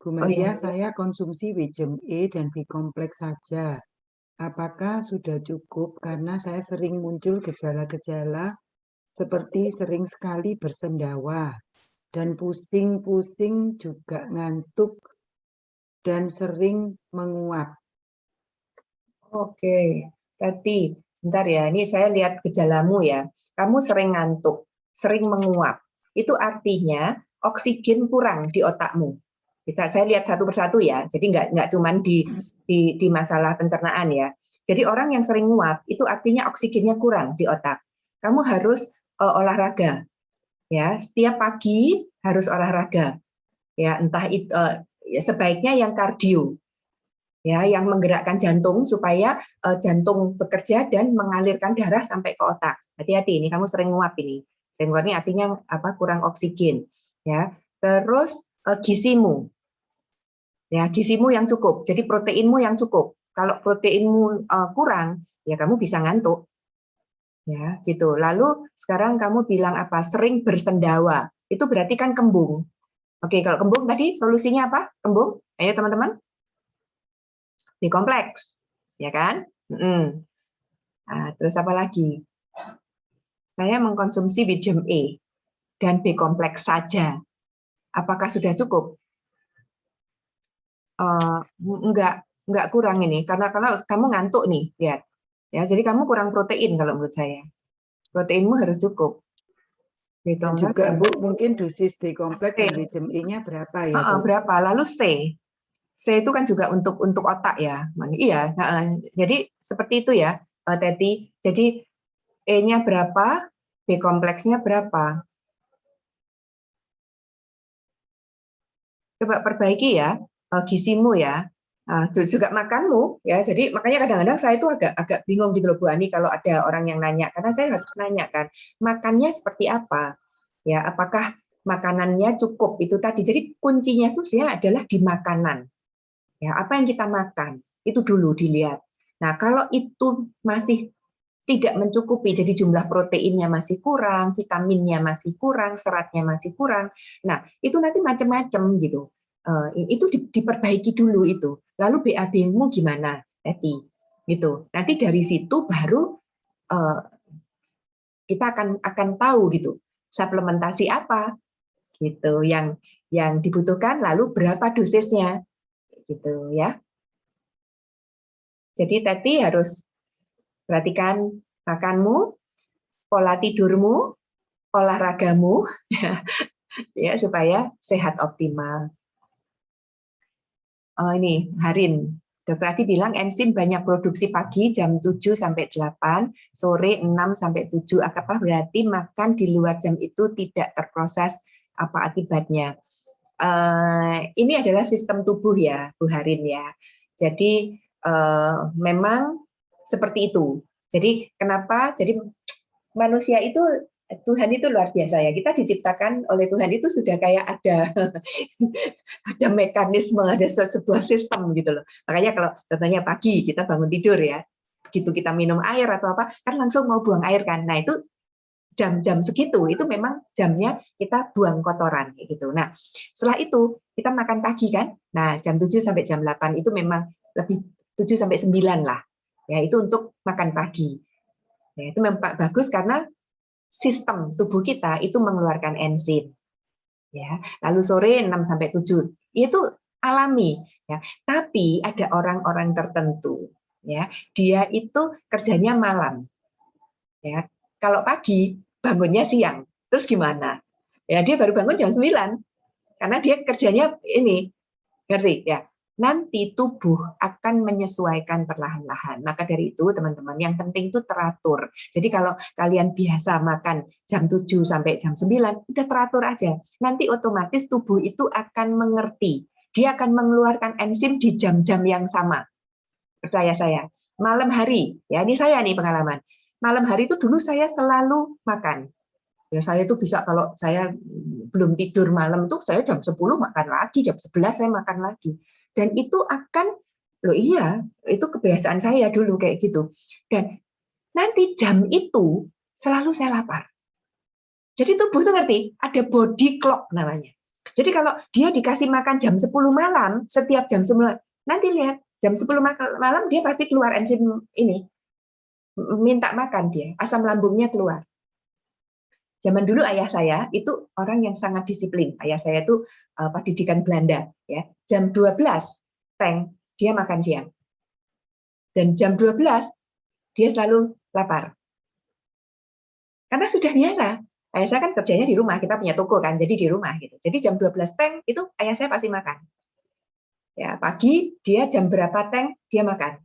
Bu Maria, saya konsumsi Wisdom E dan B kompleks saja. Apakah sudah cukup? Karena saya sering muncul gejala-gejala seperti sering sekali bersendawa dan pusing-pusing juga ngantuk dan sering menguap. Oke, Tati, sebentar ya. Ini saya lihat gejalamu ya. Kamu sering ngantuk, sering menguap. Itu artinya oksigen kurang di otakmu. Saya lihat satu persatu ya. Jadi nggak cuma di masalah pencernaan ya. Jadi orang yang sering nguap itu artinya oksigennya kurang di otak. Kamu harus olahraga. Ya, setiap pagi harus olahraga. Ya, entah itu sebaiknya yang kardio. Ya, yang menggerakkan jantung supaya jantung bekerja dan mengalirkan darah sampai ke otak. Hati-hati, ini kamu sering nguap ini. Sering nguap ini artinya apa? Kurang oksigen. Ya, terus gizimu, ya gizimu yang cukup. Jadi proteinmu yang cukup. Kalau proteinmu kurang, ya kamu bisa ngantuk. Ya, gitu. Lalu sekarang kamu bilang apa? Sering bersendawa. Itu berarti kan kembung. Oke, kalau kembung tadi solusinya apa? Kembung? Ayo teman-teman. B kompleks, ya kan? Nah, terus apa lagi? Saya mengkonsumsi Wisdom E dan B kompleks saja. Apakah sudah cukup? Enggak kurang ini, karena kamu ngantuk nih, lihat. Ya, jadi kamu kurang protein kalau menurut saya. Proteinmu harus cukup. Dan juga Bu, mungkin dosis B kompleks dan Wisdom E-nya berapa ya, Bu? Berapa? Lalu C. C itu kan juga untuk otak ya. Iya, jadi seperti itu ya, Teti. Jadi E-nya berapa, B kompleksnya berapa. Coba perbaiki ya gizimu ya. Nah, juga makanmu ya. Jadi makanya kadang-kadang saya itu agak bingung gitu loh Bu Ani kalau ada orang yang nanya, karena saya harus nanya kan, makannya seperti apa? Ya, apakah makanannya cukup itu tadi. Jadi kuncinya sebenarnya adalah di makanan. Ya, apa yang kita makan itu dulu dilihat. Nah, kalau itu masih tidak mencukupi, jadi jumlah proteinnya masih kurang, vitaminnya masih kurang, seratnya masih kurang. Nah, itu nanti macam-macam gitu. Itu diperbaiki dulu itu. Lalu BAB-mu gimana, Teti? Gitu. Nanti dari situ baru kita akan tahu gitu suplementasi apa gitu yang dibutuhkan, lalu berapa dosisnya gitu ya. Jadi Teti harus perhatikan makanmu, pola tidurmu, olahragamu ya supaya sehat optimal. Oh ini Harin, Dokter Adi bilang enzim banyak produksi pagi jam 7 sampai 8, sore 6 sampai 7. Apakah berarti makan di luar jam itu tidak terproses, apa akibatnya? Ini adalah sistem tubuh ya, Bu Harin ya. Jadi memang seperti itu. Jadi kenapa? Jadi manusia itu, Tuhan itu luar biasa ya. Kita diciptakan oleh Tuhan itu sudah kayak ada mekanisme, ada sebuah sistem gitu loh. Makanya kalau contohnya pagi kita bangun tidur ya, begitu kita minum air atau apa, kan langsung mau buang air kan. Nah itu jam-jam segitu itu memang jamnya kita buang kotoran kayak gitu. Nah, setelah itu kita makan pagi kan. Nah, jam 7 sampai jam 8 itu memang lebih 7 sampai 9 lah. Ya, itu untuk makan pagi. Ya, itu memang bagus karena sistem tubuh kita itu mengeluarkan enzim. Ya, lalu sore 6 sampai 7. Itu alami ya. Tapi ada orang-orang tertentu ya, dia itu kerjanya malam. Ya, kalau pagi bangunnya siang. Terus gimana? Ya, dia baru bangun jam 9 karena dia kerjanya ini. Ngerti ya? Nanti tubuh akan menyesuaikan perlahan-lahan. Maka dari itu teman-teman, yang penting itu teratur. Jadi kalau kalian biasa makan jam 7 sampai jam 9, udah teratur aja. Nanti otomatis tubuh itu akan mengerti. Dia akan mengeluarkan enzim di jam-jam yang sama. Percaya saya. Malam hari, ya ini saya nih pengalaman. Malam hari itu dulu saya selalu makan. Ya saya itu bisa kalau saya belum tidur malam tuh saya jam 10 makan lagi, jam 11 saya makan lagi. Dan itu akan, loh iya, itu kebiasaan saya dulu kayak gitu. Dan nanti jam itu selalu saya lapar. Jadi tubuh itu ngerti, ada body clock namanya. Jadi kalau dia dikasih makan jam 10 malam, setiap jam 10, nanti lihat, jam 10 malam dia pasti keluar enzim ini, minta makan dia, asam lambungnya keluar. Zaman dulu ayah saya itu orang yang sangat disiplin. Ayah saya itu pendidikan Belanda ya. Jam 12 teng dia makan siang. Dan jam 12 dia selalu lapar. Karena sudah biasa. Ayah saya kan kerjanya di rumah, kita punya toko kan, jadi di rumah gitu. Jadi jam 12 teng itu ayah saya pasti makan. Ya, pagi dia jam berapa teng dia makan.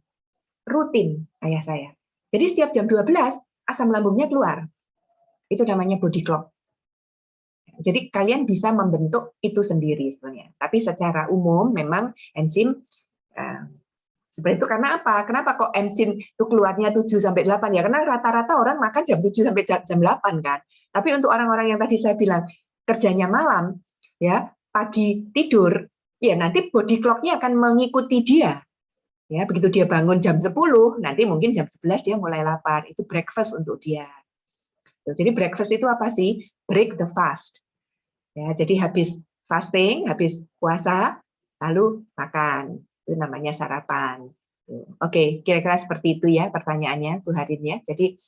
Rutin ayah saya. Jadi setiap jam 12 asam lambungnya keluar. Itu namanya body clock. Jadi kalian bisa membentuk itu sendiri sebenarnya. Tapi secara umum memang enzim seperti itu. Karena apa? Kenapa kok enzim itu keluarnya 7 sampai 8 ya? Karena rata-rata orang makan jam 7 sampai jam 8 kan. Tapi untuk orang-orang yang tadi saya bilang kerjanya malam ya, pagi tidur, ya nanti body clock-nya akan mengikuti dia. Ya, begitu dia bangun jam 10, nanti mungkin jam 11 dia mulai lapar. Itu breakfast untuk dia. Jadi breakfast itu apa sih? Break the fast. Ya, jadi habis fasting, habis puasa, lalu makan. Itu namanya sarapan. Oke, kira-kira seperti itu ya pertanyaannya, Bu Harin ya. Jadi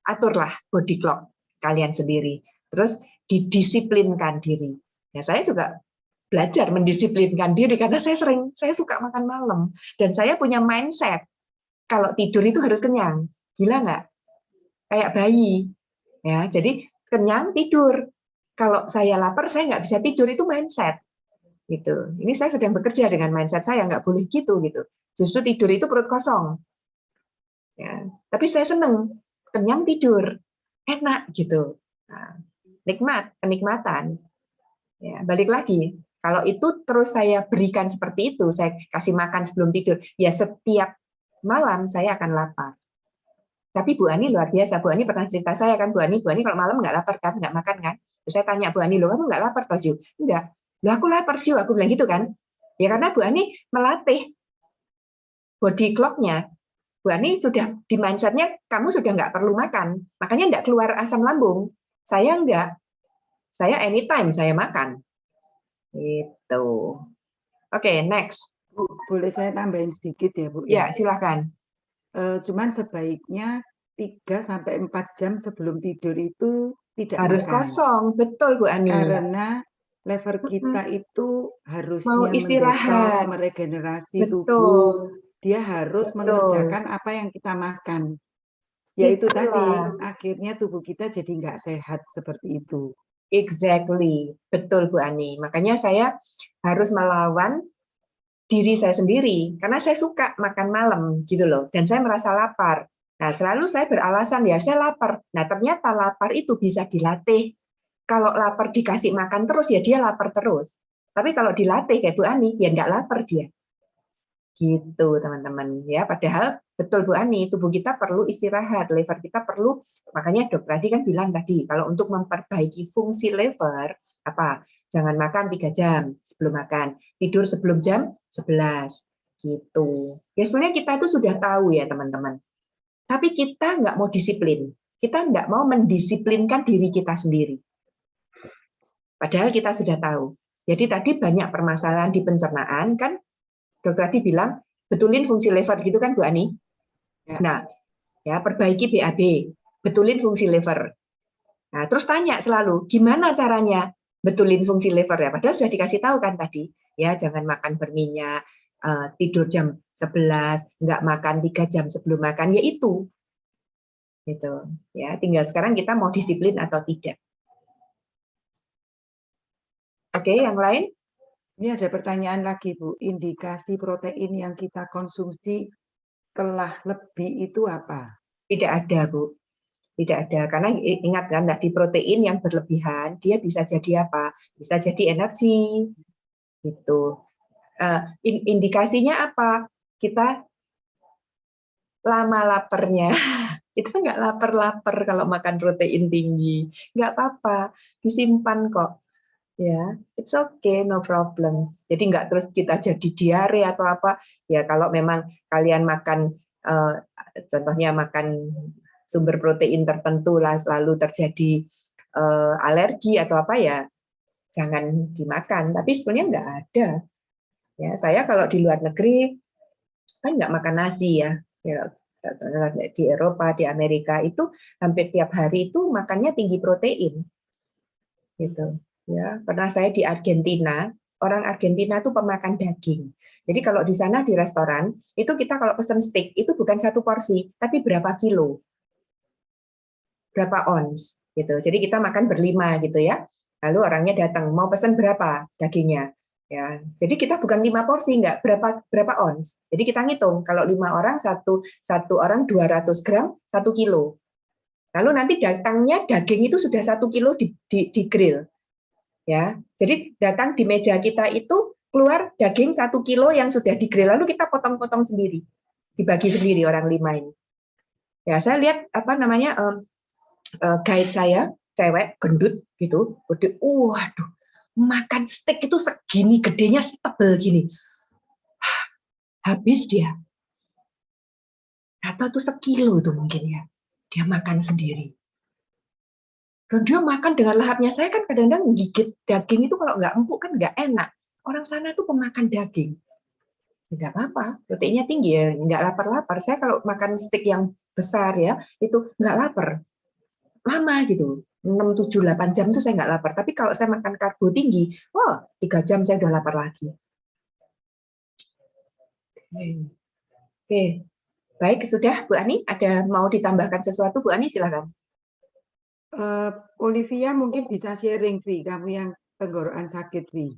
aturlah body clock kalian sendiri. Terus didisiplinkan diri. Ya, saya juga belajar mendisiplinkan diri karena saya suka makan malam dan saya punya mindset kalau tidur itu harus kenyang. Gila nggak? Kayak bayi. Ya, jadi kenyang tidur. Kalau saya lapar saya nggak bisa tidur, itu mindset. Gitu. Ini saya sedang bekerja dengan mindset saya, nggak boleh gitu. Justru tidur itu perut kosong. Ya, tapi saya seneng kenyang tidur, enak gitu. Nah, nikmat, kenikmatan. Ya, balik lagi, Kalau itu terus saya berikan seperti itu, saya kasih makan sebelum tidur, ya setiap malam saya akan lapar. Tapi Bu Ani luar biasa. Bu Ani pernah cerita saya kan, Bu Ani kalau malam nggak lapar kan, nggak makan kan? Terus saya tanya Bu Ani, loh kamu nggak lapar toh, Syu? Enggak. Loh aku lapar, Syu, aku bilang gitu kan. Ya karena Bu Ani melatih body clock-nya. Bu Ani sudah di mindset-nya, kamu sudah nggak perlu makan. Makanya nggak keluar asam lambung. Saya enggak. Saya anytime saya makan. Itu. Oke, next. Bu, boleh saya tambahin sedikit ya, Bu? Ya, silahkan. Cuman sebaiknya 3-4 jam sebelum tidur itu tidak Harus makan. kosong, betul Bu Ani. Karena lever kita itu Mau harusnya istirahat. meregenerasi tubuh. Betul. Dia harus Betul. mengerjakan apa yang kita makan. Yaitu tadi, Itulah. akhirnya tubuh kita jadi nggak sehat seperti itu. Exactly, betul Bu Ani. Makanya saya harus melawan diri saya sendiri karena saya suka makan malam gitu loh, dan saya merasa lapar. Nah, selalu saya beralasan ya saya lapar. Nah, ternyata lapar itu bisa dilatih. Kalau lapar dikasih makan terus ya dia lapar terus. Tapi kalau dilatih kayak Bu Ani, ya nggak lapar dia. Gitu teman-teman ya. Padahal betul Bu Ani, tubuh kita perlu istirahat, liver kita perlu, makanya dokter tadi kan bilang tadi kalau untuk memperbaiki fungsi liver apa, jangan makan 3 jam sebelum makan, tidur sebelum jam 11 gitu ya. Sebenarnya kita itu sudah tahu ya teman-teman, tapi kita nggak mau disiplin, kita nggak mau mendisiplinkan diri kita sendiri, padahal kita sudah tahu. Jadi tadi banyak permasalahan di pencernaan kan. Dokter tadi bilang, betulin fungsi liver gitu kan Bu Ani? Ya. Nah, ya perbaiki BAB, betulin fungsi liver. Nah, terus tanya selalu, gimana caranya betulin fungsi liver ya? Padahal sudah dikasih tahu kan tadi, ya jangan makan berminyak, tidur jam 11, nggak makan 3 jam sebelum makan, ya itu. Gitu. Ya, tinggal sekarang kita mau disiplin atau tidak. Oke, yang lain? Ini ada pertanyaan lagi, Bu. Indikasi protein yang kita konsumsi telah lebih itu apa? Tidak ada, Bu. Tidak ada, karena ingat kan tadi protein yang berlebihan dia bisa jadi apa? Bisa jadi energi, gitu. Indikasinya apa? Kita lama laparnya. Itu nggak lapar-lapar kalau makan protein tinggi, nggak apa-apa, disimpan kok. Ya, it's okay, no problem. Jadi nggak terus kita jadi diare atau apa. Ya kalau memang kalian makan, contohnya makan sumber protein tertentu lalu terjadi alergi atau apa ya, jangan dimakan. Tapi sebenarnya nggak ada. Ya, saya kalau di luar negeri kan nggak makan nasi ya. Di Eropa, di Amerika itu hampir tiap hari itu makannya tinggi protein. Gitu. Ya, pernah saya di Argentina, orang Argentina itu pemakan daging. Jadi kalau di sana di restoran, itu kita kalau pesan steak itu bukan 1 porsi, tapi berapa kilo, berapa ons, gitu. Jadi kita makan berlima gitu ya. Lalu orangnya datang, mau pesan berapa dagingnya? Ya, jadi kita bukan 5 porsi, enggak, berapa ons. Jadi kita ngitung, kalau 5 orang satu orang 200 gram 1 kilo. Lalu nanti datangnya daging itu sudah 1 kilo di grill. Ya, jadi datang di meja kita itu keluar daging 1 kilo yang sudah digrill, lalu kita potong-potong sendiri, dibagi sendiri orang 5 ini. Ya, saya lihat apa namanya guide saya, cewek gendut gitu, gede, waduh, makan steak itu segini gedenya, setebel gini, habis dia, atau itu sekilo itu mungkin ya, dia makan sendiri. Dan dia makan dengan lahapnya. Saya kan kadang-kadang gigit daging itu kalau nggak empuk kan nggak enak. Orang sana tuh pemakan daging. Nggak apa-apa, proteinnya tinggi ya, nggak lapar-lapar. Saya kalau makan steak yang besar ya, itu nggak lapar. Lama gitu, 6, 7, 8 jam itu saya nggak lapar. Tapi kalau saya makan karbo tinggi, 3 jam saya udah lapar lagi. Oke. Baik, sudah Bu Ani, ada mau ditambahkan sesuatu Bu Ani, silakan. Olivia mungkin bisa sharing, Vi, kamu yang tenggorokan sakit, Vi.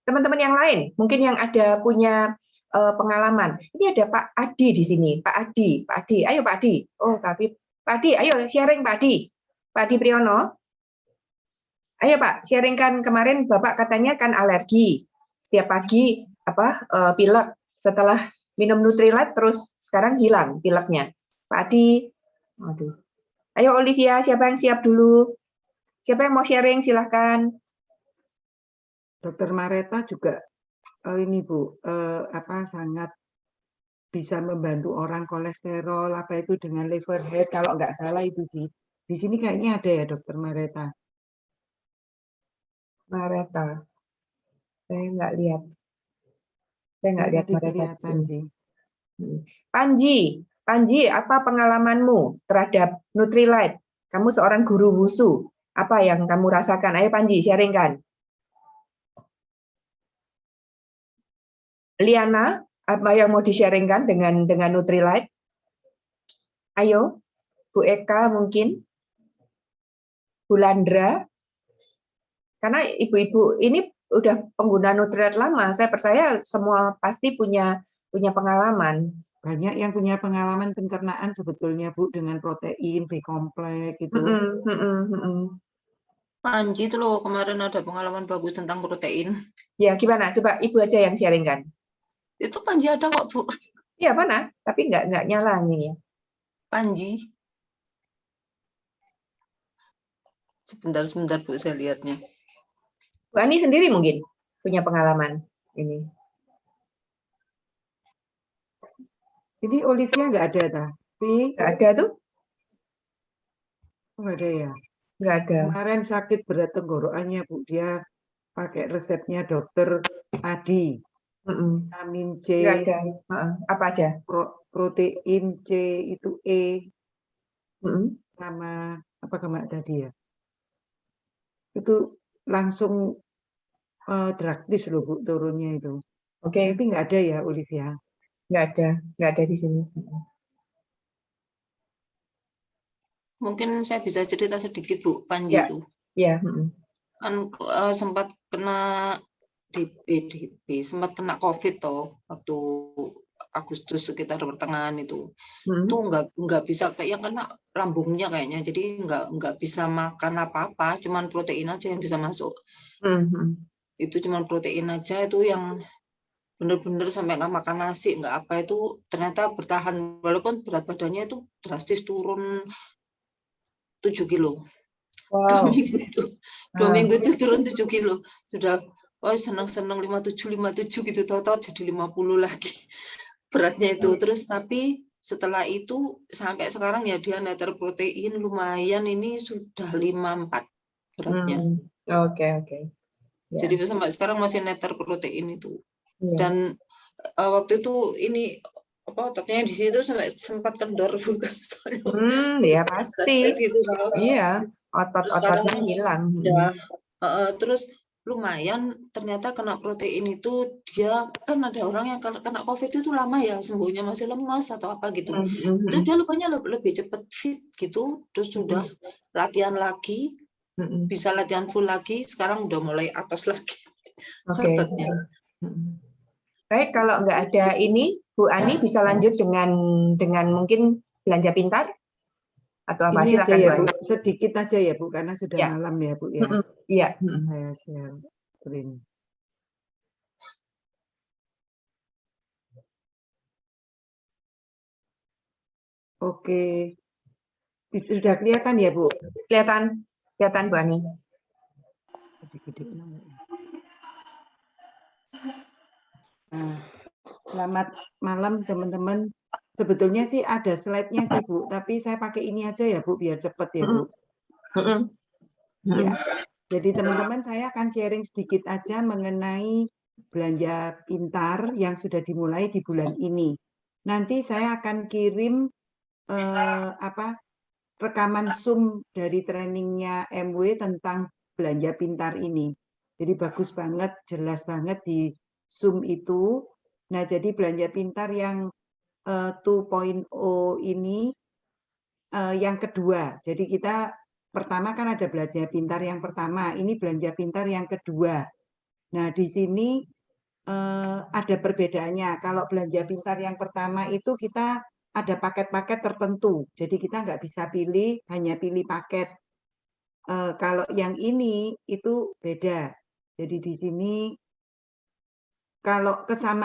Teman-teman yang lain, mungkin yang ada punya pengalaman. Ini ada Pak Adi di sini, Pak Adi, ayo Pak Adi. Oh, tapi Pak Adi, ayo sharing Pak Adi Priyono. Ayo Pak, sharingkan kemarin Bapak katanya kan alergi. Setiap pagi pilek. Setelah minum Nutrilite terus sekarang hilang pileknya. Pak Adi, aduh. Ayo Olivia, siapa yang siap dulu? Siapa yang mau sharing silahkan. Dokter Mareta juga ini Bu, sangat bisa membantu orang kolesterol apa itu dengan liver health kalau nggak salah itu sih. Di sini kayaknya ada ya Dokter Mareta. Mareta. Saya nggak lihat. Saya nggak lihat Tadi Mareta di kelihatan sini. sih. Panji, apa pengalamanmu terhadap Nutrilite? Kamu seorang guru wusu. Apa yang kamu rasakan? Ayo Panji, sharingkan. Liana, apa yang mau di-sharingkan dengan Nutrilite? Ayo, Bu Eka mungkin, Bu Landra. Karena ibu-ibu ini udah pengguna Nutrilite lama. Saya percaya semua pasti punya pengalaman. Banyak yang punya pengalaman pencernaan sebetulnya Bu dengan protein, B-kompleks itu. Panji itu loh kemarin ada pengalaman bagus tentang protein. Ya gimana? Coba Ibu aja yang sharingkan. Itu Panji ada kok Bu. Iya mana? Tapi nggak nyala ini ya. Panji. Sebentar Bu saya lihatnya. Bu Ani sendiri mungkin punya pengalaman ini. Jadi Olivia nggak ada tapi Nggak ada tuh? nggak ada ya. Nggak ada. Kemarin sakit berat tenggorokannya Bu, dia pakai resepnya Dokter Adi. Vitamin C. Nggak ada. Apa aja? Protein C itu E. Sama apa kemarin tadi ya? Itu langsung drastis loh Bu turunnya itu. Oke. Tapi nggak ada ya Olivia? Nggak ada di sini. Mungkin saya bisa cerita sedikit Bu, Panji Ya. itu. Ya. Kan sempat kena DP, sempat kena COVID toh waktu Agustus sekitar pertengahan itu. Itu nggak bisa kayak kena lambungnya kayaknya, jadi nggak bisa makan apa-apa, cuman protein aja yang bisa masuk. Itu cuman protein aja itu yang bener-bener sampai nggak makan nasi nggak apa itu ternyata bertahan walaupun berat badannya itu drastis turun 7 kilo. Wow. 2 minggu itu turun 7 kilo. Sudah senang-senang 57 gitu tahu-tahu jadi 50 lagi beratnya itu. Terus tapi setelah itu sampai sekarang ya dia netter protein lumayan, ini sudah 54 beratnya. Oke. Ya. Jadi sampai sekarang masih netter protein itu. Ya. Dan waktu itu ini ototnya di situ sampai sempat kendor juga. Ya pasti. Gitu, iya, otot-ototnya hilang. Ya, terus lumayan ternyata kena protein itu dia kan ada orang yang kena COVID itu lama ya sembuhnya masih lemas atau apa gitu. Itu dia lupanya lebih cepat fit gitu, terus sudah latihan lagi, bisa latihan full lagi, sekarang udah mulai atas lagi. Oke. Baik, kalau nggak ada ini, Bu Ani bisa lanjut dengan mungkin belanja pintar atau apa? Ini Silakan aja ya, Bu. sedikit aja ya Bu, karena sudah malam ya Bu ya. Iya. Saya share screen. Oke, sudah kelihatan ya Bu? Kelihatan Bu Ani. Nah, selamat malam teman-teman. Sebetulnya sih ada slide-nya sih Bu, tapi saya pakai ini aja ya Bu, biar cepat ya Bu. Ya. Jadi teman-teman saya akan sharing sedikit aja mengenai belanja pintar yang sudah dimulai di bulan ini. Nanti saya akan kirim rekaman Zoom dari trainingnya MW tentang belanja pintar ini. Jadi bagus banget, jelas banget di Zoom itu. Nah, jadi belanja pintar yang 2.0 ini yang kedua. Jadi kita pertama kan ada belanja pintar yang pertama, ini belanja pintar yang kedua. Nah, di sini ada perbedaannya. Kalau belanja pintar yang pertama itu kita ada paket-paket tertentu. Jadi kita nggak bisa pilih, hanya pilih paket. Kalau yang ini itu beda. Jadi di sini kalau kesamaan